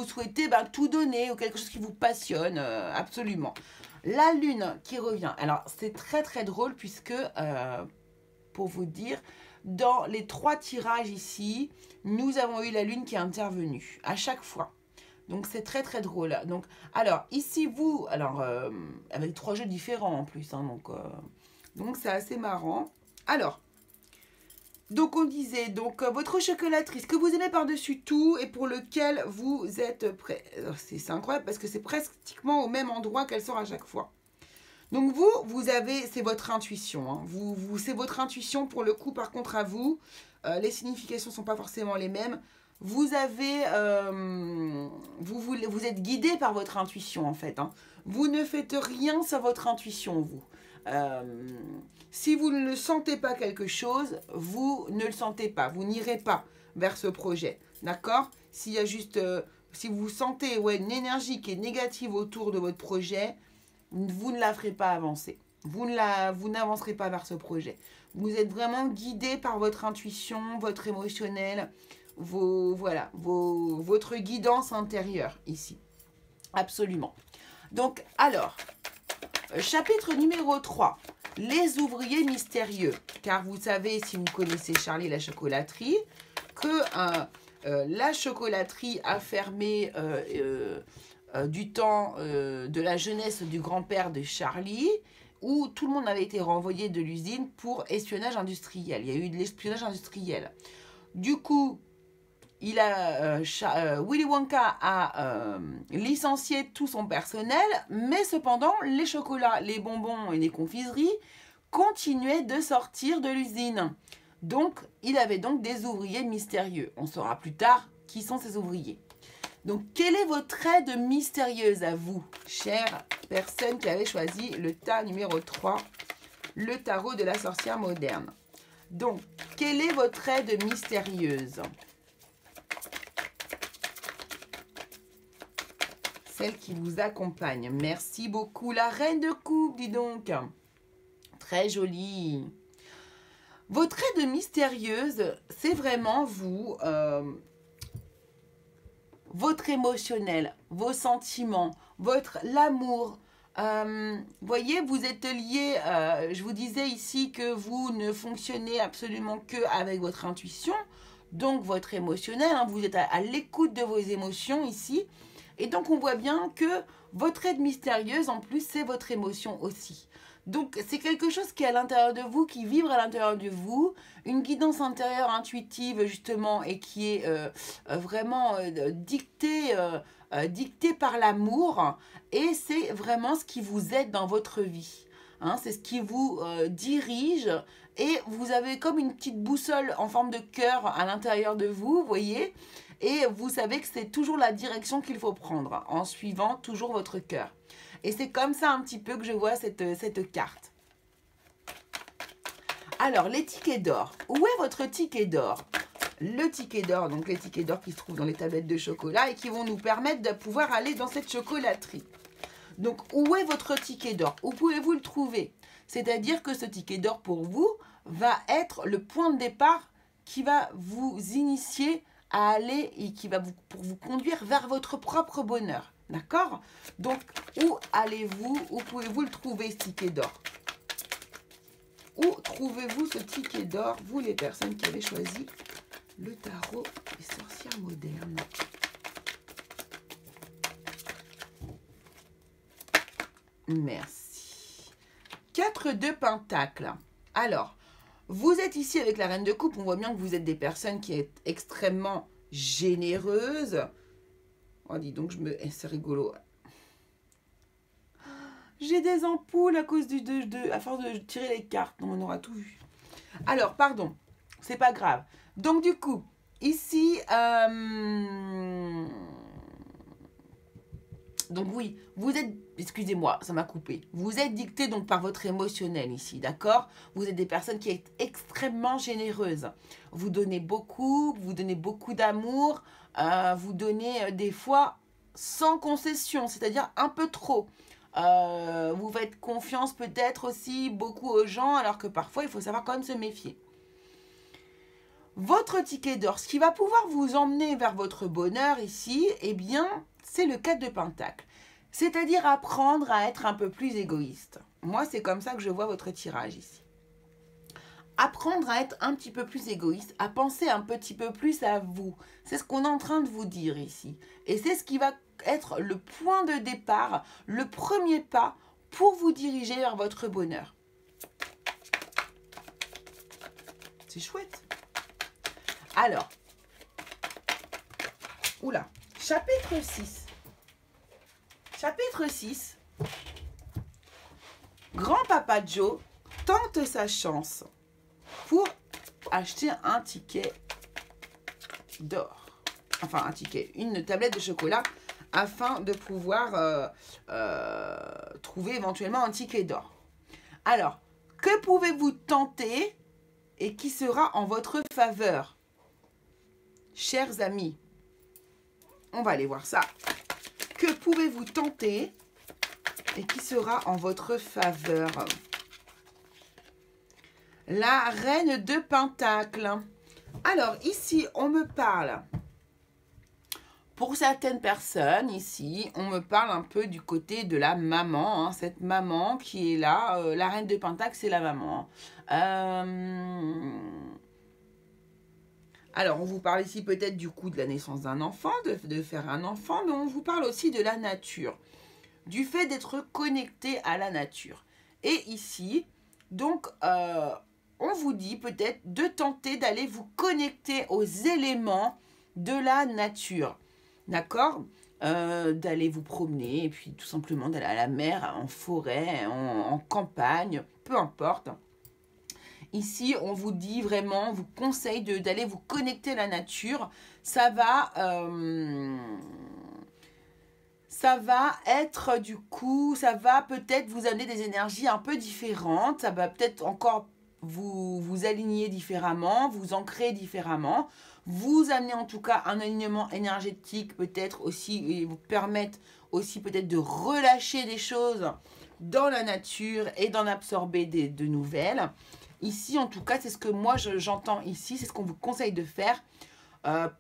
souhaitez tout donner, ou quelque chose qui vous passionne, absolument. La lune qui revient. Alors, c'est très très drôle puisque, pour vous dire, dans les 3 tirages ici, nous avons eu la lune qui est intervenue à chaque fois. Donc, c'est très, très drôle. Donc, alors, ici, vous... Alors, avec 3 jeux différents en plus. Hein, donc, c'est assez marrant. Alors, donc, on disait... Donc, votre chocolaterie, ce que vous aimez par-dessus tout et pour lequel vous êtes prêt. C'est incroyable parce que c'est pratiquement au même endroit qu'elle sort à chaque fois. Donc, vous avez... C'est votre intuition. Hein. C'est votre intuition pour le coup, par contre, à vous. Les significations ne sont pas forcément les mêmes. Vous avez, vous êtes guidé par votre intuition en fait. Hein. Vous ne faites rien sans votre intuition, vous. Si vous ne sentez pas quelque chose, vous ne le sentez pas. Vous n'irez pas vers ce projet. D'accord? S'il y a juste, si vous sentez une énergie qui est négative autour de votre projet, vous ne la ferez pas avancer. Vous n'avancerez pas vers ce projet. Vous êtes vraiment guidé par votre intuition, votre émotionnel. Votre guidance intérieure ici. Absolument. Donc, alors, chapitre numéro 3. Les ouvriers mystérieux. Car vous savez, si vous connaissez Charlie la chocolaterie, que la chocolaterie a fermé du temps de la jeunesse du grand-père de Charlie, où tout le monde avait été renvoyé de l'usine pour espionnage industriel. Il y a eu de l'espionnage industriel. Du coup, Willy Wonka a licencié tout son personnel, mais cependant, les chocolats, les bonbons et les confiseries continuaient de sortir de l'usine. Donc, il avait donc des ouvriers mystérieux. On saura plus tard qui sont ces ouvriers. Donc, quel est votre aide mystérieuse à vous, chère personne qui avait choisi le tas numéro 3, le tarot de la sorcière moderne? Donc, quelle est votre aide mystérieuse? Celle qui vous accompagne. Merci beaucoup. La reine de coupe, dis donc. Très jolie. Votre aide mystérieuse, c'est vraiment vous, votre émotionnel, vos sentiments, l'amour. Voyez, vous êtes lié, je vous disais ici que vous ne fonctionnez absolument que avec votre intuition, donc votre émotionnel, hein, vous êtes à l'écoute de vos émotions ici. Et donc, on voit bien que votre aide mystérieuse, en plus, c'est votre émotion aussi. Donc, c'est quelque chose qui est à l'intérieur de vous, qui vibre à l'intérieur de vous, une guidance intérieure intuitive, justement, et qui est vraiment dictée par l'amour. Et c'est vraiment ce qui vous aide dans votre vie. Hein, c'est ce qui vous dirige. Et vous avez comme une petite boussole en forme de cœur à l'intérieur de vous, vous voyez. Et vous savez que c'est toujours la direction qu'il faut prendre, en suivant toujours votre cœur. Et c'est comme ça un petit peu que je vois cette carte. Alors, les tickets d'or. Où est votre ticket d'or? Le ticket d'or, donc les tickets d'or qui se trouvent dans les tablettes de chocolat et qui vont nous permettre de pouvoir aller dans cette chocolaterie. Donc, où est votre ticket d'or? Où pouvez-vous le trouver? C'est-à-dire que ce ticket d'or pour vous va être le point de départ qui va vous initier à aller et qui va pour vous conduire vers votre propre bonheur. D'accord? Donc, où allez-vous? Où pouvez-vous le trouver, ce ticket d'or? Où trouvez-vous ce ticket d'or, vous les personnes qui avez choisi Le tarot des sorcières modernes. Merci. 4 de pentacles. Alors, vous êtes ici avec la reine de coupe. On voit bien que vous êtes des personnes qui sont extrêmement généreuses. Oh, dis donc, c'est rigolo. J'ai des ampoules à cause à force de tirer les cartes. Non, on aura tout vu. Alors, pardon. C'est pas grave. Donc, du coup, ici... Donc oui, vous êtes, excusez-moi, ça m'a coupé. Vous êtes dicté donc par votre émotionnel ici, d'accord? Vous êtes des personnes qui êtes extrêmement généreuses. Vous donnez beaucoup d'amour. Vous donnez des fois sans concession, c'est-à-dire un peu trop. Vous faites confiance peut-être aussi beaucoup aux gens, alors que parfois il faut savoir quand même se méfier. Votre ticket d'or, ce qui va pouvoir vous emmener vers votre bonheur ici, eh bien, c'est le 4 de Pentacle. C'est-à-dire apprendre à être un peu plus égoïste. Moi, c'est comme ça que je vois votre tirage ici. Apprendre à être un petit peu plus égoïste, à penser un petit peu plus à vous. C'est ce qu'on est en train de vous dire ici. Et c'est ce qui va être le point de départ, le premier pas pour vous diriger vers votre bonheur. C'est chouette. Alors, oula, chapitre 6. Chapitre 6. Grand-papa Joe tente sa chance pour acheter un ticket d'or. Enfin, un ticket, une tablette de chocolat afin de pouvoir trouver éventuellement un ticket d'or. Alors, que pouvez-vous tenter et qui sera en votre faveur? Chers amis, on va aller voir ça. Que pouvez-vous tenter et qui sera en votre faveur? La reine de Pentacle. Alors, ici, on me parle. Pour certaines personnes, ici, on me parle un peu du côté de la maman. Hein, cette maman qui est là. La reine de Pentacle, c'est la maman. Alors, on vous parle ici peut-être du coup de la naissance d'un enfant, de faire un enfant, mais on vous parle aussi de la nature, du fait d'être connecté à la nature. Et ici, donc, on vous dit peut-être de tenter d'aller vous connecter aux éléments de la nature, d'accord? D'aller vous promener, et puis tout simplement d'aller à la mer, en forêt, en campagne, peu importe. Ici, on vous dit vraiment, on vous conseille d'aller vous connecter à la nature. Ça va être du coup, ça va peut-être vous amener des énergies un peu différentes. Ça va peut-être encore vous aligner différemment, vous ancrer différemment. Vous amener en tout cas un alignement énergétique peut-être aussi et vous permettre aussi peut-être de relâcher des choses dans la nature et d'en absorber de nouvelles. Ici, en tout cas, c'est ce que moi j'entends ici, c'est ce qu'on vous conseille de faire. Vous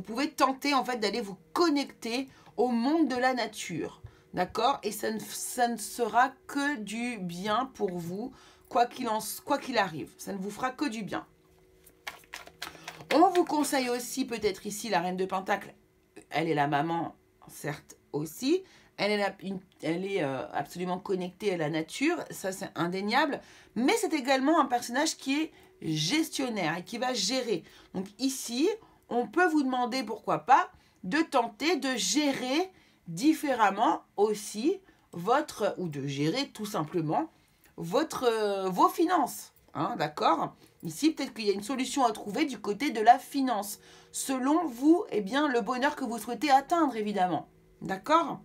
pouvez tenter en fait d'aller vous connecter au monde de la nature, d'accord? Et ça ne sera que du bien pour vous, quoi qu'il arrive. Ça ne vous fera que du bien. On vous conseille aussi peut-être ici la reine de Pentacle. Elle est la maman, certes aussi. Elle est absolument connectée à la nature, ça c'est indéniable, mais c'est également un personnage qui est gestionnaire et qui va gérer. Donc ici, on peut vous demander, pourquoi pas, de tenter de gérer différemment aussi ou de gérer tout simplement vos finances, hein, d'accord? Ici, peut-être qu'il y a une solution à trouver du côté de la finance, selon vous, eh bien, le bonheur que vous souhaitez atteindre, évidemment, d'accord?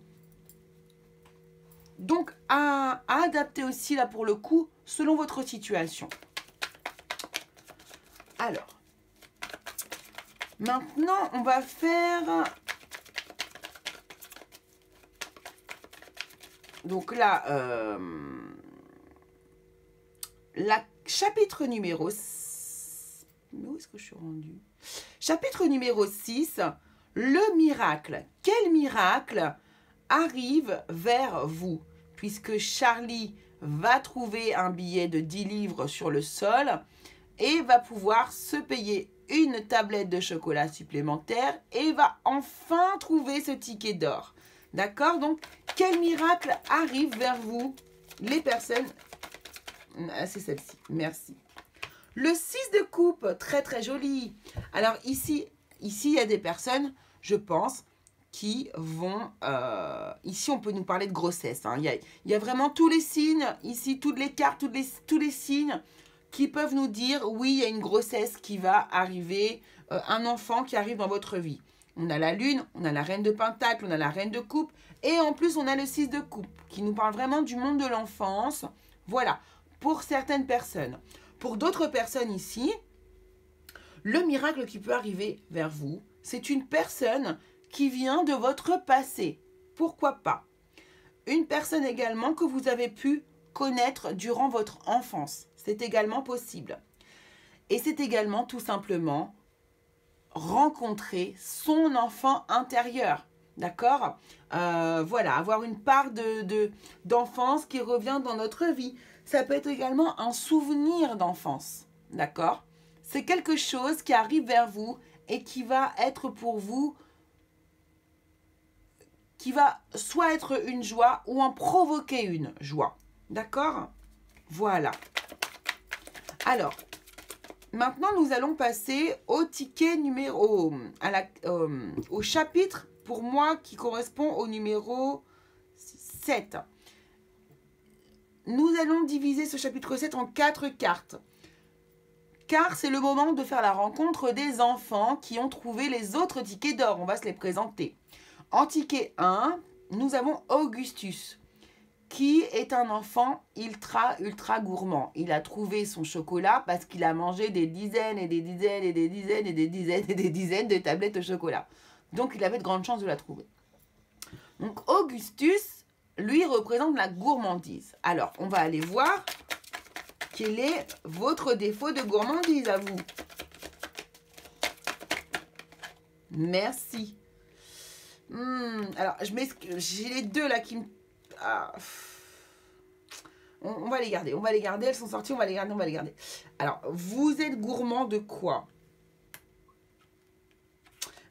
Donc, à adapter aussi, là, pour le coup, selon votre situation. Alors, maintenant, on va faire... Donc là, chapitre numéro... Où est-ce que je suis rendue? Chapitre numéro 6, le miracle. Quel miracle arrive vers vous, puisque Charlie va trouver un billet de 10 livres sur le sol et va pouvoir se payer une tablette de chocolat supplémentaire et va enfin trouver ce ticket d'or. D'accord? Donc, quel miracle arrive vers vous, les personnes? Ah, c'est celle-ci, merci. Le 6 de coupe, très très joli. Alors ici, il y a des personnes, je pense, qui vont... ici, on peut nous parler de grossesse. Hein. Il y a vraiment tous les signes, ici, toutes les cartes, tous les signes qui peuvent nous dire, oui, il y a une grossesse qui va arriver, un enfant qui arrive dans votre vie. On a la lune, on a la reine de pentacle, on a la reine de coupe, et en plus, on a le 6 de coupe, qui nous parle vraiment du monde de l'enfance. Voilà, pour certaines personnes. Pour d'autres personnes ici, le miracle qui peut arriver vers vous, c'est une personne qui vient de votre passé. Pourquoi pas? Une personne également que vous avez pu connaître durant votre enfance. C'est également possible. Et c'est également tout simplement rencontrer son enfant intérieur. D'accord? Voilà, avoir une part d'enfance qui revient dans notre vie. Ça peut être également un souvenir d'enfance. D'accord? C'est quelque chose qui arrive vers vous et qui va être pour vous, qui va soit être une joie ou en provoquer une joie. D'accord? Voilà. Alors, maintenant, nous allons passer au ticket numéro... au chapitre, pour moi, qui correspond au numéro 7. Nous allons diviser ce chapitre 7 en 4 cartes. Car c'est le moment de faire la rencontre des enfants qui ont trouvé les autres tickets d'or. On va se les présenter. En ticket 1, nous avons Augustus, qui est un enfant ultra gourmand. Il a trouvé son chocolat parce qu'il a mangé des dizaines et des dizaines et des dizaines et des dizaines et des dizaines de tablettes de chocolat. Donc, il avait de grandes chances de la trouver. Donc, Augustus, lui, représente la gourmandise. Alors, on va aller voir quel est votre défaut de gourmandise à vous. Merci. Alors, j'ai les deux là qui me... Ah. On va les garder, elles sont sorties, on va les garder. Alors, vous êtes gourmand de quoi?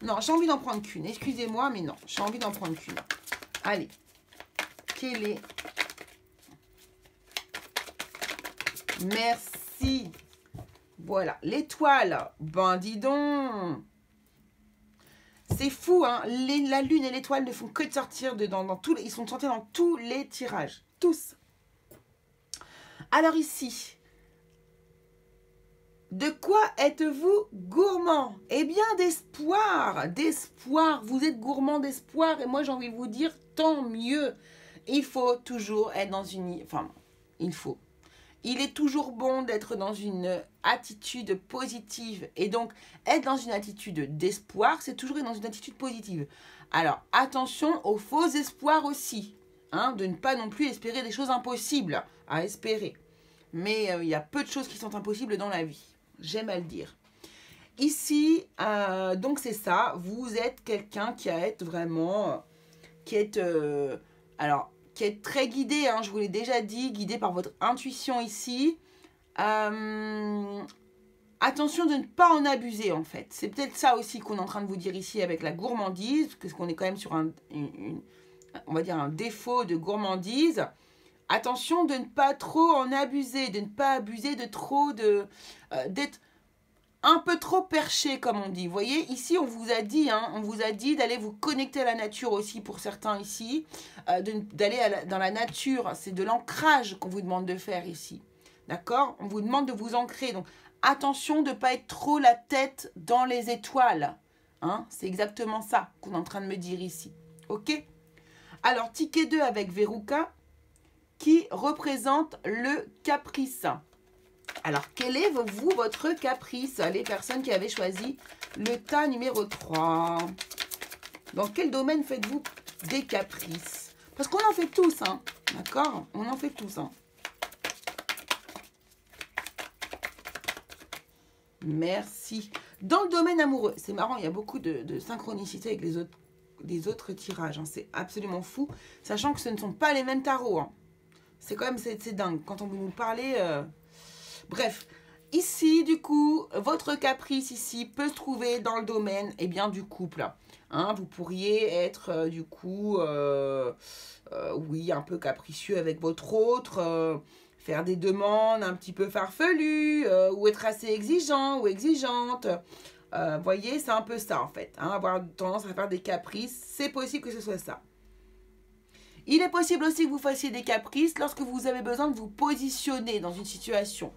Non, j'ai envie d'en prendre qu'une, excusez-moi, mais non, j'ai envie d'en prendre qu'une. Allez, quel est... Merci. Voilà, l'étoile, ben dis donc. C'est fou, hein, la lune et l'étoile ne font que de sortir dans tous les... Ils sont sortis dans tous les tirages, tous. Alors ici, de quoi êtes-vous gourmand? Eh bien, d'espoir, d'espoir. Vous êtes gourmand d'espoir et moi, j'ai envie de vous dire, tant mieux. Il faut toujours être dans une... Enfin, il faut. Il est toujours bon d'être dans une attitude positive. Et donc, être dans une attitude d'espoir, c'est toujours être dans une attitude positive. Alors, attention aux faux espoirs aussi. Hein, de ne pas non plus espérer des choses impossibles à espérer. Mais il y a peu de choses qui sont impossibles dans la vie. J'aime à le dire. Ici, donc c'est ça. Vous êtes quelqu'un qui a être vraiment... qui est... alors, qui est très guidé, hein, je vous l'ai déjà dit, guidé par votre intuition ici. Attention de ne pas en abuser, en fait. C'est peut-être ça aussi qu'on est en train de vous dire ici avec la gourmandise, parce qu'on est quand même sur on va dire un défaut de gourmandise. Attention de ne pas trop en abuser, de ne pas abuser de trop d'être un peu trop perché, comme on dit. Vous voyez, ici, on vous a dit, hein, on vous a dit d'aller vous connecter à la nature aussi, pour certains ici, d'aller dans la nature. C'est de l'ancrage qu'on vous demande de faire ici. D'accord? On vous demande de vous ancrer. Donc, attention de ne pas être trop la tête dans les étoiles. Hein? C'est exactement ça qu'on est en train de me dire ici. OK? Alors, ticket 2 avec Veruca, qui représente le caprice. Alors, quel est, vous, votre caprice? Les personnes qui avaient choisi le tas numéro 3. Dans quel domaine faites-vous des caprices? Parce qu'on en fait tous, hein. D'accord? On en fait tous, hein. Merci. Dans le domaine amoureux, c'est marrant, il y a beaucoup de synchronicité avec les autres tirages. Hein. C'est absolument fou, sachant que ce ne sont pas les mêmes tarots. Hein. C'est quand même, c'est dingue. Quand on vous nous parlez... Bref, ici, du coup, votre caprice ici peut se trouver dans le domaine, eh bien, du couple. Hein, vous pourriez être, du coup, oui, un peu capricieux avec votre autre, faire des demandes un petit peu farfelues, ou être assez exigeant ou exigeante. Voyez, c'est un peu ça, en fait. Hein, avoir tendance à faire des caprices, c'est possible que ce soit ça. Il est possible aussi que vous fassiez des caprices lorsque vous avez besoin de vous positionner dans une situation.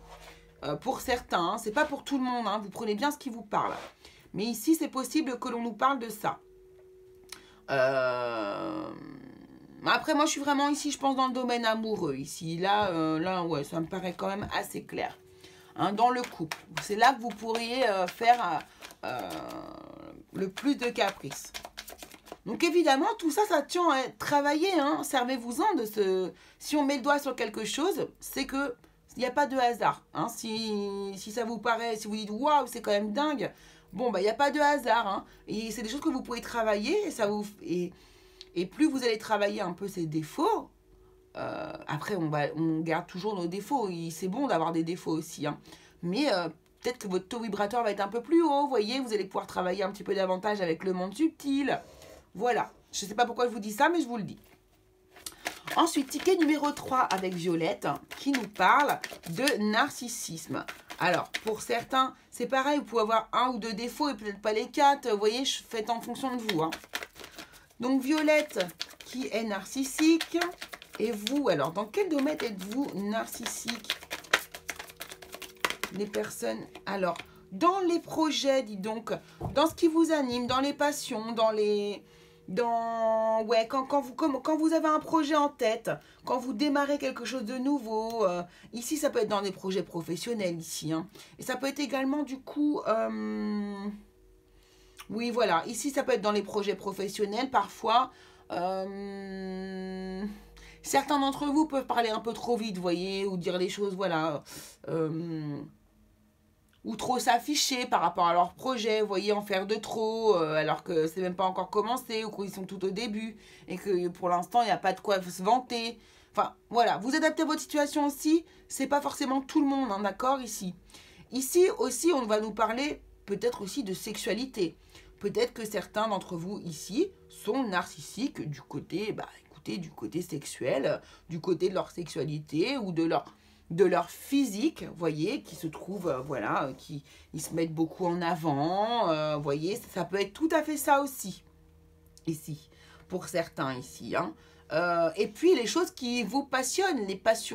Pour certains, hein, c'est pas pour tout le monde, hein, vous prenez bien ce qui vous parle. Mais ici, c'est possible que l'on nous parle de ça. Après, moi, je suis vraiment ici, je pense, dans le domaine amoureux. Ici, là, ouais, ça me paraît quand même assez clair. Hein, dans le couple, c'est là que vous pourriez faire le plus de caprices. Donc évidemment, tout ça, ça tient à travailler. Hein. Servez-vous-en de ce... Si on met le doigt sur quelque chose, c'est que il n'y a pas de hasard. Hein. Si ça vous paraît, si vous dites waouh, c'est quand même dingue, bon, bah, il n'y a pas de hasard. Hein. Et c'est des choses que vous pouvez travailler. Et plus vous allez travailler un peu ces défauts, après, on garde toujours nos défauts. C'est bon d'avoir des défauts aussi. Hein. Mais peut-être que votre taux vibratoire va être un peu plus haut. Vous voyez, vous allez pouvoir travailler un petit peu davantage avec le monde subtil. Voilà, je ne sais pas pourquoi je vous dis ça, mais je vous le dis. Ensuite, ticket numéro 3 avec Violette, qui nous parle de narcissisme. Alors, pour certains, c'est pareil, vous pouvez avoir un ou deux défauts et peut-être pas les quatre. Vous voyez, faites en fonction de vous. Hein. Donc, Violette, qui est narcissique. Et vous, alors, dans quel domaine êtes-vous narcissique? Les personnes... Alors, dans les projets, dis donc, dans ce qui vous anime, dans les passions, ouais, quand vous avez un projet en tête, quand vous démarrez quelque chose de nouveau, ici ça peut être dans des projets professionnels ici, hein, et ça peut être également du coup, oui voilà, ici ça peut être dans les projets professionnels parfois, certains d'entre vous peuvent parler un peu trop vite, vous voyez, ou dire les choses, voilà, ou trop s'afficher par rapport à leur projet, vous voyez, en faire de trop, alors que c'est même pas encore commencé, ou qu'ils sont tout au début, et que pour l'instant, il n'y a pas de quoi se vanter. Enfin, voilà, vous adaptez à votre situation aussi, c'est pas forcément tout le monde, hein, d'accord, ici. Ici aussi, on va nous parler peut-être aussi de sexualité. Peut-être que certains d'entre vous ici sont narcissiques du côté, bah écoutez, du côté sexuel, du côté de leur sexualité, ou de leur physique, vous voyez, qui se trouve, voilà, qui ils se mettent beaucoup en avant, vous voyez, ça peut être tout à fait ça aussi, ici, pour certains ici, hein. Et puis les choses qui vous passionnent,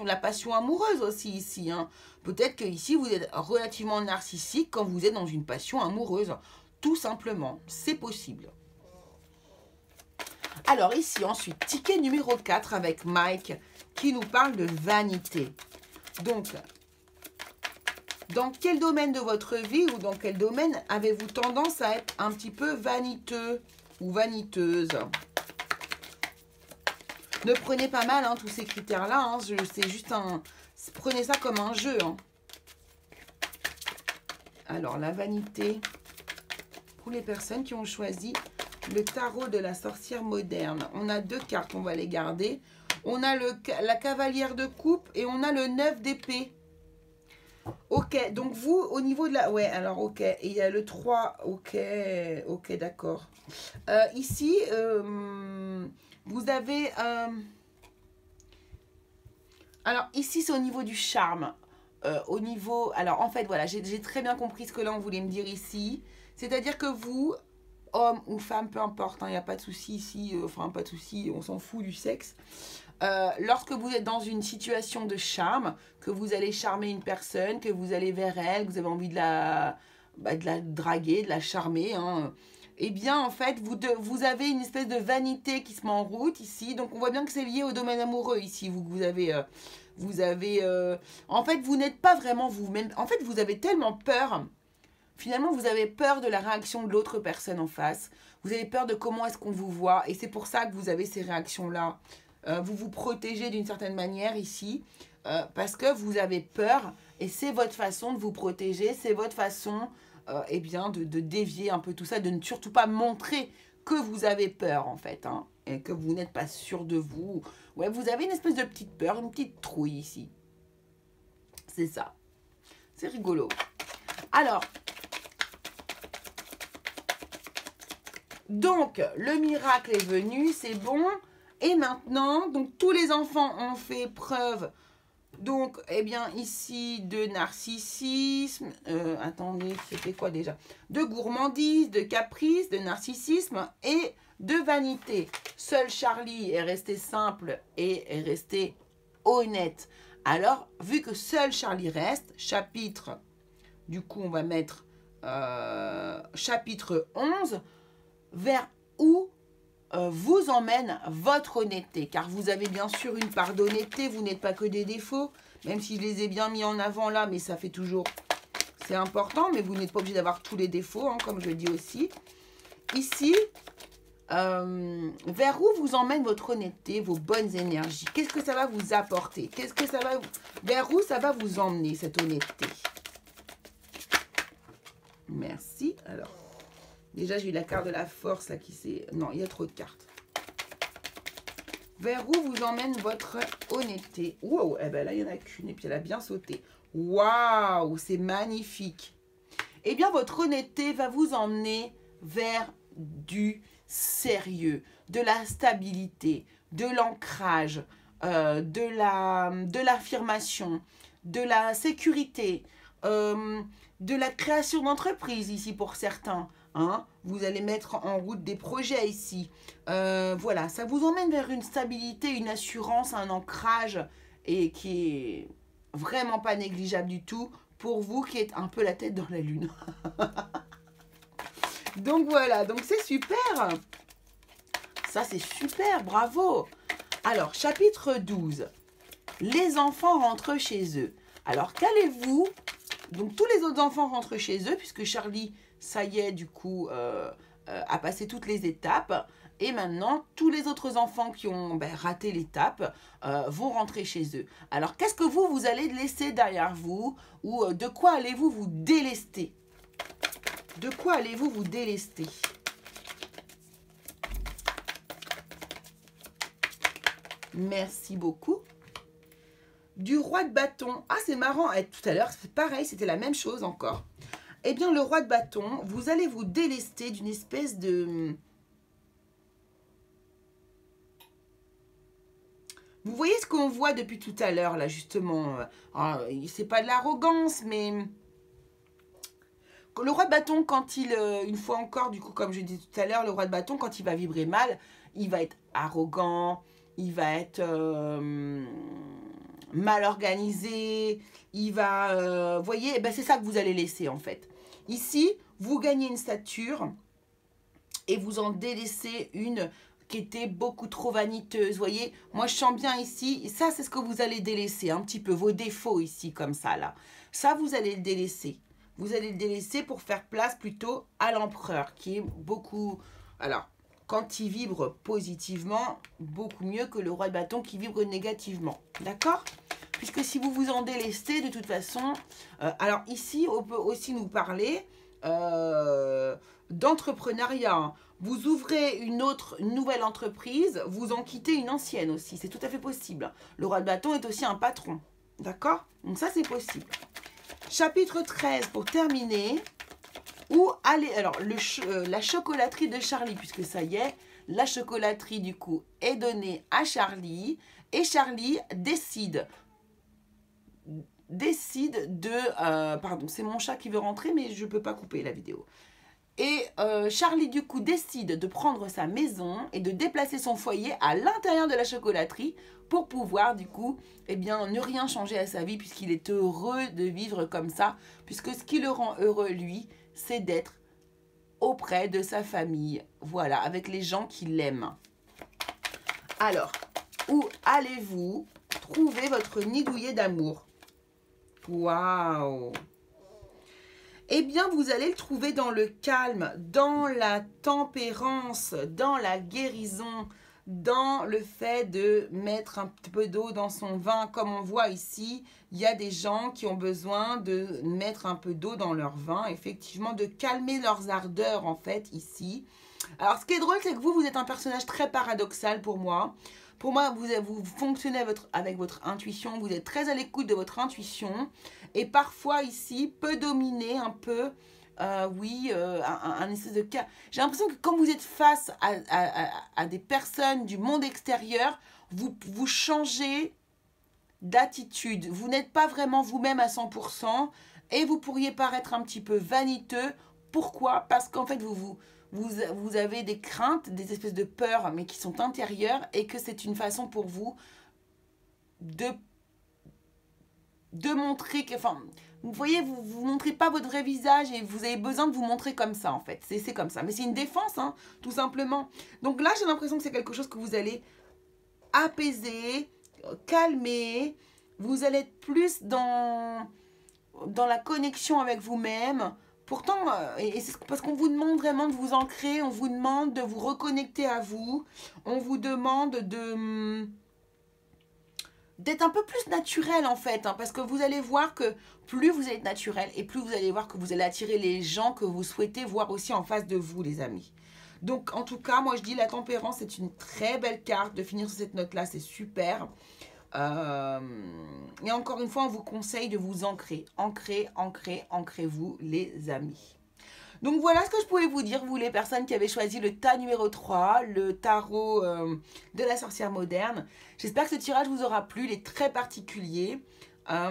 la passion amoureuse aussi ici, hein. Peut-être que ici vous êtes relativement narcissique quand vous êtes dans une passion amoureuse, tout simplement, c'est possible. Alors ici, ensuite, ticket numéro 4 avec Mike, qui nous parle de vanité. Donc, dans quel domaine de votre vie ou dans quel domaine avez-vous tendance à être un petit peu vaniteux ou vaniteuse? Ne prenez pas mal hein, tous ces critères-là, hein, c'est juste un... Prenez ça comme un jeu. Hein. Alors, la vanité, pour les personnes qui ont choisi le tarot de la sorcière moderne. On a deux cartes, on va les garder. On a la cavalière de coupe et on a le 9 d'épée. Ok, donc vous, au niveau de la... Ouais, alors ok, et il y a le 3, ok, d'accord. Ici, vous avez... Alors ici, c'est au niveau du charme. Au niveau... Alors en fait, voilà, j'ai très bien compris ce que là, on voulait me dire ici. C'est-à-dire que vous, homme ou femme, peu importe, il n'y a pas de souci ici, enfin pas de souci, on s'en fout du sexe. Lorsque vous êtes dans une situation de charme, que vous allez charmer une personne, que vous allez vers elle, que vous avez envie de la draguer, de la charmer, hein, eh bien, en fait, vous avez une espèce de vanité qui se met en route ici. Donc, on voit bien que c'est lié au domaine amoureux ici. En fait, vous n'êtes pas vraiment vous-même. En fait, vous avez tellement peur. Finalement, vous avez peur de la réaction de l'autre personne en face. Vous avez peur de comment est-ce qu'on vous voit. Et c'est pour ça que vous avez ces réactions-là. Vous vous protégez d'une certaine manière ici. Parce que vous avez peur. Et c'est votre façon de vous protéger. C'est votre façon eh bien, de dévier un peu tout ça. De ne surtout pas montrer que vous avez peur en fait. Hein, et que vous n'êtes pas sûr de vous. Ouais, vous avez une espèce de petite peur, une petite trouille ici. C'est ça. C'est rigolo. Alors, donc, le miracle est venu, c'est bon. Et maintenant, donc tous les enfants ont fait preuve, donc, eh bien, ici, de narcissisme. Attendez, c'était quoi déjà? De gourmandise, de caprice, de narcissisme et de vanité. Seul Charlie est resté simple et est resté honnête. Alors, vu que seul Charlie reste, chapitre, du coup, on va mettre chapitre 11, vers où vous emmène votre honnêteté. Car vous avez bien sûr une part d'honnêteté, vous n'êtes pas que des défauts, même si je les ai bien mis en avant là, mais ça fait toujours... C'est important, mais vous n'êtes pas obligé d'avoir tous les défauts, hein, comme je le dis aussi. Ici, vers où vous emmène votre honnêteté, vos bonnes énergies? Qu'est-ce que ça va vous apporter? Qu'est-ce que ça va... Vers où ça va vous emmener, cette honnêteté? Merci. Alors, déjà, j'ai eu la carte de la force, là, qui s'est... Non, il y a trop de cartes. Vers où vous emmène votre honnêteté? Wow, eh ben là, il n'y en a qu'une, et puis elle a bien sauté. Waouh, c'est magnifique. Eh bien, votre honnêteté va vous emmener vers du sérieux, de la stabilité, de l'ancrage, de l'affirmation, de la sécurité, de la création d'entreprise ici pour certains. Hein, vous allez mettre en route des projets ici. Voilà, ça vous emmène vers une stabilité, une assurance, un ancrage et qui est vraiment pas négligeable du tout pour vous qui êtes un peu la tête dans la lune. Donc voilà, donc c'est super. Ça c'est super, bravo. Alors, chapitre 12. Les enfants rentrent chez eux. Alors, qu'allez-vous? Donc tous les autres enfants rentrent chez eux puisque Charlie... Ça y est, du coup, a passé toutes les étapes. Et maintenant, tous les autres enfants qui ont raté l'étape vont rentrer chez eux. Alors, qu'est-ce que vous allez laisser derrière vous? Ou de quoi allez-vous vous délester? De quoi allez-vous vous délester? Merci beaucoup. Du roi de bâton. Ah, c'est marrant. Et tout à l'heure, c'est pareil, c'était la même chose encore. Eh bien, le roi de bâton, vous allez vous délester d'une espèce de... Vous voyez ce qu'on voit depuis tout à l'heure, là, justement. C'est pas de l'arrogance, mais... Le roi de bâton, quand il... une fois encore, du coup, comme je disais tout à l'heure, le roi de bâton, quand il va vibrer mal, il va être arrogant, il va être mal organisé, il va... vous voyez, ben, c'est ça que vous allez laisser, en fait. Ici, vous gagnez une stature et vous en délaissez une qui était beaucoup trop vaniteuse. Vous voyez, moi, je sens bien ici. Et ça, c'est ce que vous allez délaisser un petit peu. Vos défauts ici, comme ça, là. Ça, vous allez le délaisser. Vous allez le délaisser pour faire place plutôt à l'empereur, qui est beaucoup... Alors, quand il vibre positivement, beaucoup mieux que le roi de bâton qui vibre négativement. D'accord ? Puisque si vous vous en délestez, de toute façon... alors ici, on peut aussi nous parler d'entrepreneuriat. Vous ouvrez une nouvelle entreprise, vous en quittez une ancienne aussi. C'est tout à fait possible. Le roi de bâton est aussi un patron. D'accord? Donc ça, c'est possible. Chapitre 13, pour terminer. Où aller... Alors, la chocolaterie de Charlie, puisque ça y est, la chocolaterie, du coup, est donnée à Charlie. Et Charlie décide de... pardon, c'est mon chat qui veut rentrer, mais je ne peux pas couper la vidéo. Et Charlie, du coup, décide de prendre sa maison et de déplacer son foyer à l'intérieur de la chocolaterie pour pouvoir, du coup, eh bien, ne rien changer à sa vie puisqu'il est heureux de vivre comme ça. Puisque ce qui le rend heureux, lui, c'est d'être auprès de sa famille. Voilà, avec les gens qui l'aiment. Alors, où allez-vous trouver votre nid douillet d'amour? Waouh! Eh bien, vous allez le trouver dans le calme, dans la tempérance, dans la guérison, dans le fait de mettre un petit peu d'eau dans son vin. Comme on voit ici, il y a des gens qui ont besoin de mettre un peu d'eau dans leur vin, effectivement, de calmer leurs ardeurs, en fait, ici. Alors, ce qui est drôle, c'est que vous êtes un personnage très paradoxal pour moi. Pour moi, vous fonctionnez avec votre intuition, vous êtes très à l'écoute de votre intuition. Et parfois, ici, peut dominer un peu, un espèce de cas. J'ai l'impression que quand vous êtes face à des personnes du monde extérieur, vous changez d'attitude. Vous n'êtes pas vraiment vous-même à 100% et vous pourriez paraître un petit peu vaniteux. Pourquoi? Parce qu'en fait, vous avez des craintes, des espèces de peurs, mais qui sont intérieures et que c'est une façon pour vous de montrer que... Enfin, vous voyez, vous ne montrez pas votre vrai visage et vous avez besoin de vous montrer comme ça, en fait. C'est comme ça. Mais c'est une défense, hein, tout simplement. Donc là, j'ai l'impression que c'est quelque chose que vous allez apaiser, calmer. Vous allez être plus dans la connexion avec vous-même. Pourtant, et c'est parce qu'on vous demande vraiment de vous ancrer, on vous demande de vous reconnecter à vous, on vous demande d'être un peu plus naturel en fait, hein, parce que vous allez voir que plus vous êtes naturel et plus vous allez voir que vous allez attirer les gens que vous souhaitez voir aussi en face de vous, les amis. Donc en tout cas, moi je dis la tempérance, c'est une très belle carte. De finir sur cette note-là, c'est super. Et encore une fois, on vous conseille de vous ancrer. Ancrez-vous, les amis. Donc voilà ce que je pouvais vous dire, vous les personnes qui avez choisi le tas numéro 3, le tarot de la sorcière moderne. J'espère que ce tirage vous aura plu, il est très particulier. Voilà,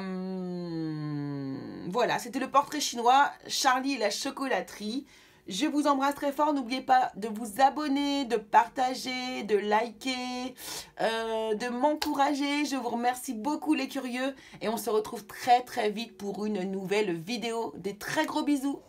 c'était le portrait chinois, Charlie et la chocolaterie. Je vous embrasse très fort. N'oubliez pas de vous abonner, de partager, de liker, de m'encourager. Je vous remercie beaucoup les curieux. Et on se retrouve très très vite pour une nouvelle vidéo. Des très gros bisous.